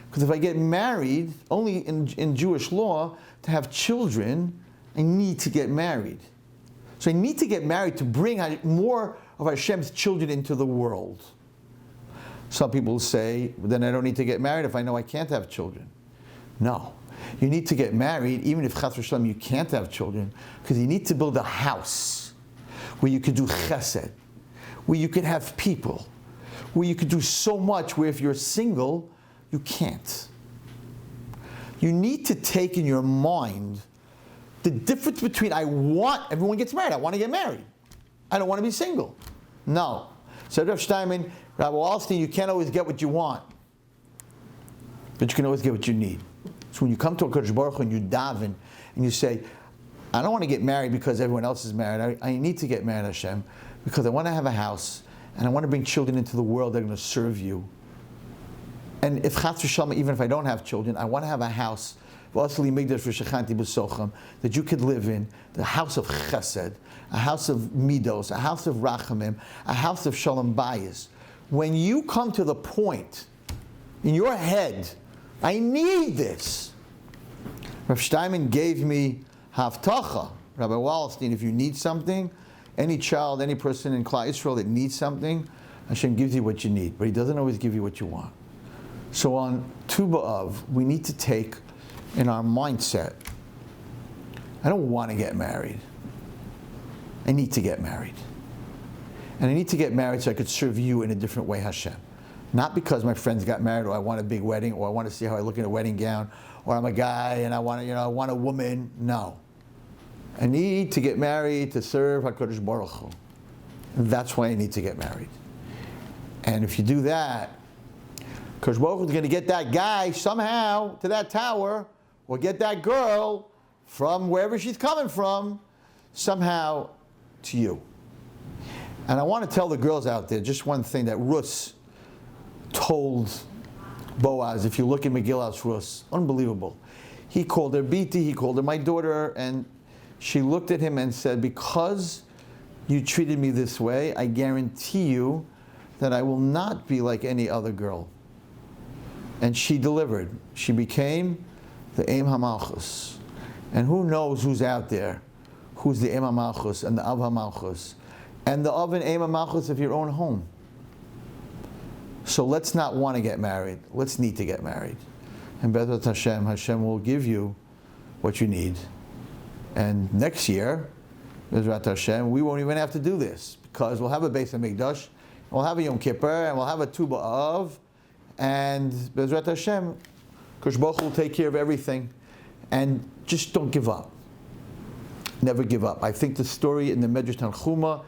because if I get married, only in Jewish law, to have children, I need to get married. So I need to get married to bring more of Hashem's children into the world. Some people say, then I don't need to get married if I know I can't have children. No. You need to get married, even if Chas v'Shalom you can't have children, because you need to build a house where you could do chesed, where you could have people, where you could do so much where if you're single, you can't. You need to take in your mind the difference between everyone gets married, I want to get married. I don't want to be single. No. Said Rav Steinman, Rabbi Wallerstein, you can't always get what you want, but you can always get what you need. So when you come to a Kodesh Baruch Hu and you daven and you say, I don't want to get married because everyone else is married. I need to get married, Hashem, because I want to have a house and I want to bring children into the world that are going to serve you. And if Chas v'Shalom, even if I don't have children, I want to have a house that you could live in, the house of chesed, a house of midos, a house of rachamim, a house of shalom bayis. When you come to the point in your head, I need this. Rav Steinman gave me haftacha. Rabbi Wallerstein, if you need something, any child, any person in Klal Yisrael that needs something, Hashem gives you what you need, but He doesn't always give you what you want. So on Tu B'Av, we need to take in our mindset, I don't want to get married. I need to get married. And I need to get married so I could serve you in a different way, Hashem. Not because my friends got married, or I want a big wedding, or I want to see how I look in a wedding gown, or I'm a guy and I want a woman. No. I need to get married to serve HaKadosh Baruch Hu. And that's why I need to get married. And if you do that, HaKadosh Baruch Hu is going to get that guy somehow to that tower, or get that girl from wherever she's coming from, somehow to you. And I want to tell the girls out there just one thing that Rus told Boaz. If you look in Megillas Rus, unbelievable. He called her Biti, he called her my daughter, and she looked at him and said, because you treated me this way, I guarantee you that I will not be like any other girl. And she delivered. She became the Eim HaMalchus. And who knows who's out there, who's the Eim HaMalchus and the Av HaMalchus, and the Av and Eim HaMalchus of your own home. So let's not want to get married. Let's need to get married. And Bezrat Hashem, Hashem will give you what you need. And next year, Bezrat Hashem, we won't even have to do this, because we'll have a Beis HaMikdash, we'll have a Yom Kippur, and we'll have a Tu B'Av, and Bezrat Hashem, Kosh Baruch Hu will take care of everything. And just don't give up. Never give up. I think the story in the Medrash Tanchuma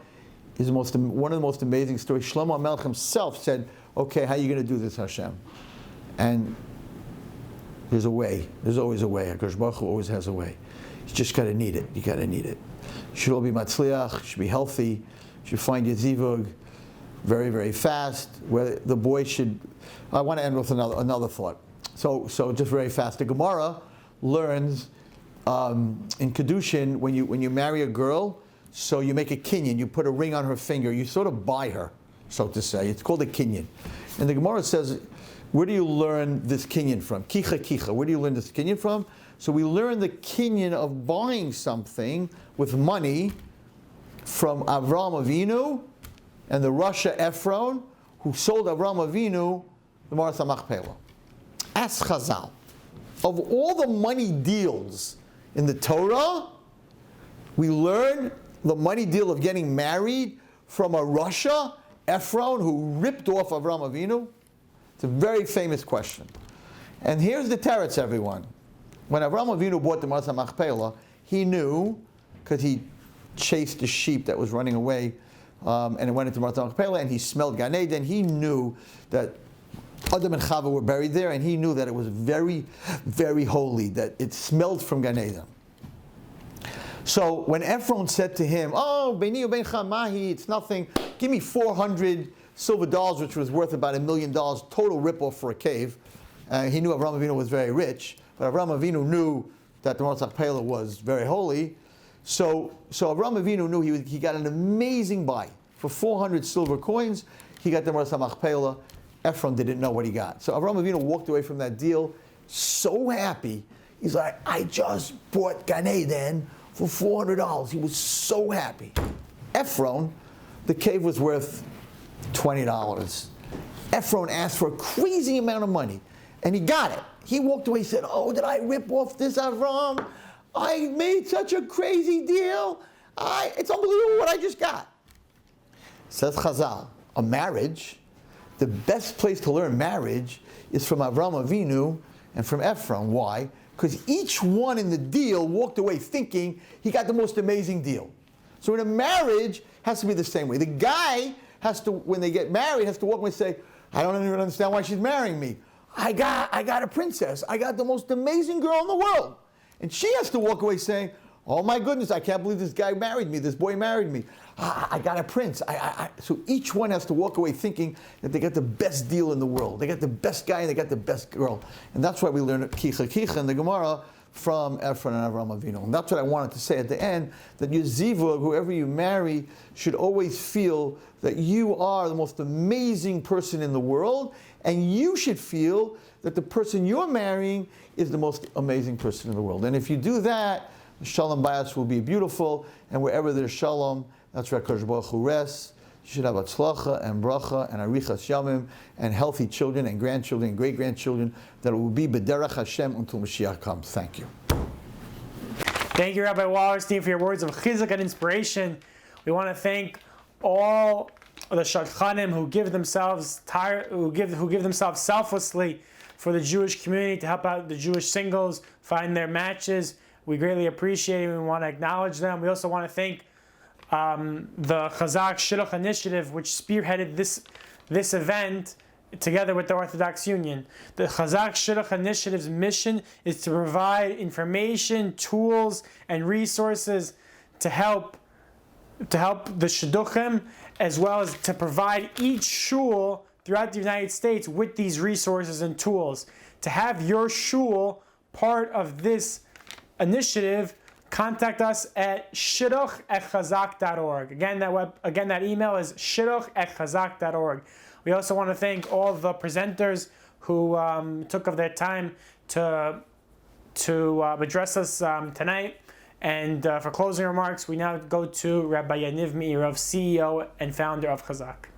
is one of the most amazing stories. Shlomo HaMelech himself said, okay, how are you going to do this, Hashem? And there's a way. There's always a way. Kosh Baruch Hu always has a way. You just got to need it. You got to need it. You should all be matzliach. You should be healthy. You should find your zivug very, very fast. Where the boy should. I want to end with another thought. So just very fast. The Gemara learns in Kedushin, when you marry a girl, so you make a kinyan, you put a ring on her finger, you sort of buy her, so to say. It's called a kinyan. And the Gemara says, where do you learn this kinyan from? Kicha kicha. Where do you learn this kinyan from? So we learn the kinyan of buying something with money from Avraham Avinu and the Rasha Ephron, who sold Avraham Avinu the Marat Machpelah. Ask Chazal. Of all the money deals in the Torah, we learn the money deal of getting married from a Rasha Ephron who ripped off Avraham Avinu. It's a very famous question. And here's the teretz, everyone. When Avraham Avinu bought the Marat Machpelah, he knew, because he chased the sheep that was running away, and it went into Marat Machpelah, and he smelled Gan Eden, he knew that Adam and Chava were buried there, and he knew that it was very, very holy, that it smelled from Gan Eden. So when Ephron said to him, oh, Beini u'beincha mahi, it's nothing, give me 400 silver dollars, which was worth about $1 million, total ripoff for a cave. He knew Avraham Avinu was very rich, but Avraham Avinu knew that the Marat Machpelah was very holy. So Avraham Avinu knew he got an amazing buy. For 400 silver coins, he got the Marat Machpelah. Ephron didn't know what he got. So Avraham Avinu walked away from that deal so happy. He's like, I just bought Gan Eden for $400. He was so happy. Ephron, the cave was worth $20. Ephron asked for a crazy amount of money, and he got it. He walked away and said, oh, did I rip off this Avram? I made such a crazy deal. It's unbelievable what I just got. Says Chazal, a marriage, the best place to learn marriage is from Avraham Avinu and from Ephron. Why? Because each one in the deal walked away thinking he got the most amazing deal. So in a marriage, has to be the same way. The guy has to, when they get married, has to walk away and say, I don't even understand why she's marrying me. I got a princess. I got the most amazing girl in the world. And she has to walk away saying, oh my goodness, I can't believe this guy married me, this boy married me. I got a prince. So each one has to walk away thinking that they got the best deal in the world. They got the best guy and they got the best girl. And that's why we learn Kicha Kicha in the Gemara from Ephron and Avraham Avinu. And that's what I wanted to say at the end, that your zivug, whoever you marry, should always feel that you are the most amazing person in the world, and you should feel that the person you're marrying is the most amazing person in the world. And if you do that, Shalom Bayis will be beautiful, and wherever there's Shalom, that's where Kosh Baruch Hu rests. You should have atzlacha and bracha and arichas yamim and healthy children and grandchildren and great-grandchildren that will be b'derech Hashem until Mashiach comes. Thank you. Thank you, Rabbi Wallerstein, for your words of chizuk and inspiration. We want to thank all the shadchanim who give themselves selflessly for the Jewish community to help out the Jewish singles find their matches. We greatly appreciate it. We want to acknowledge them. We also want to thank the Chazak Shidduch initiative, which spearheaded this event. together with the Orthodox Union. The Chazak Shidduch Initiative's mission is to provide information, tools, and resources to help the Shidduchim, as well as to provide each shul throughout the United States with these resources and tools. To have your shul part of this initiative, contact us at shidduch@chazak.org. Again, that email is shidduch@chazak.org. We also want to thank all the presenters who took of their time to address us tonight. And for closing remarks, we now go to Rabbi Yaniv Meirov, CEO and founder of Chazak.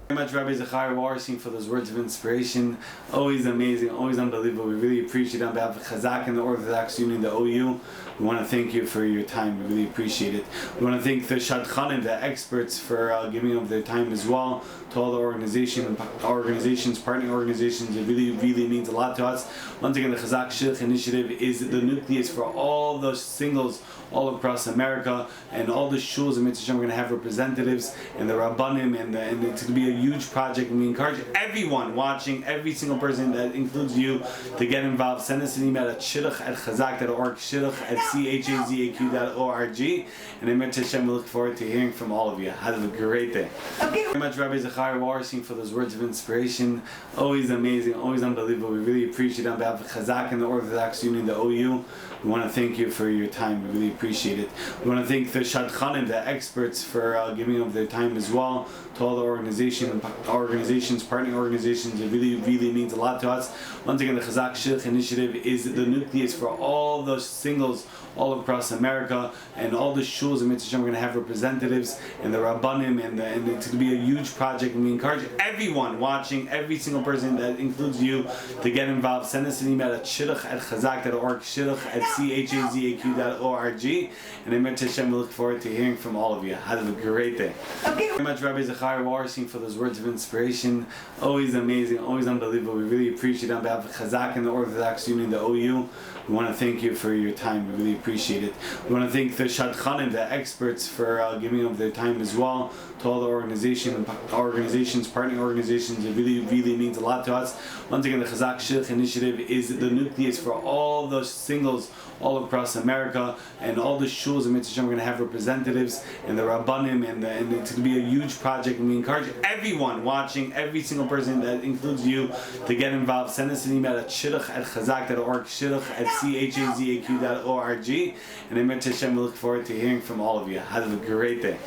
Very much, Rabbi Zecharia Wallerstein, for those words of inspiration. Always amazing, always unbelievable. We really appreciate it on behalf of Chazak and the Orthodox Union, the OU. We want to thank you for your time. We really appreciate it. We want to thank the Shadchanim, the experts, for giving up their time as well. To all the organizations, partner organizations, it really, really means a lot to us. Once again, the Chazak Shidduch Initiative is the nucleus for all the singles all across America, and all the shuls in Mitzvah. We're going to have representatives and the Rabbanim, and it's going to be a huge project. And we encourage everyone watching, every single person, that includes you, to get involved. Send us an email at shidduch@chazak.org, shidduch@chazaq.org, and in Mitzvah Hashem, we look forward to hearing from all of you. Have a great day. Very much, Rabbi Zecharia Wallerstein, for those words of inspiration. Always amazing, always unbelievable. We really appreciate it on behalf of Chazak and the Orthodox Union, the OU. We want to thank you for your time. We really appreciate it. We want to thank the Shadchanim, the experts, for giving up their time as well. To all the organizations, partner organizations, it really, really means a lot to us. Once again, the Chazak Shidduch Initiative is the nucleus for all the singles all across America, and all the shuls in Mitzvah. We're going to have representatives and the Rabbanim, and it's going to be a huge project. And we encourage everyone watching, every single person, that includes you, to get involved. Send us an email at shidduch@chazak.org, shidduch@chazaq.org, and in Mitzvah Hashem, we look forward to hearing from all of you. Have a great day. Very much, Rabbi Zecharia Wallerstein, for those words of inspiration. Always amazing, always unbelievable. We really appreciate it on behalf of Chazak and the Orthodox Union, the OU. We want to thank you for your time. We really appreciate it. We want to thank the Shadchanim, the experts, for giving up their time as well. To all the organizations, partner organizations, it really, really means a lot to us. Once again, the Chazak Shidduch Initiative is the nucleus for all the singles all across America, and all the shuls in Mitzvah. We're going to have representatives and the Rabbanim, and it's going to be a huge project. And we encourage everyone watching, every single person, that includes you, to get involved. Send us an email at shidduch@chazak.org, shidduch@chazaq.org, and in Mitzvah Hashem, we look forward to hearing from all of you. Have a great day.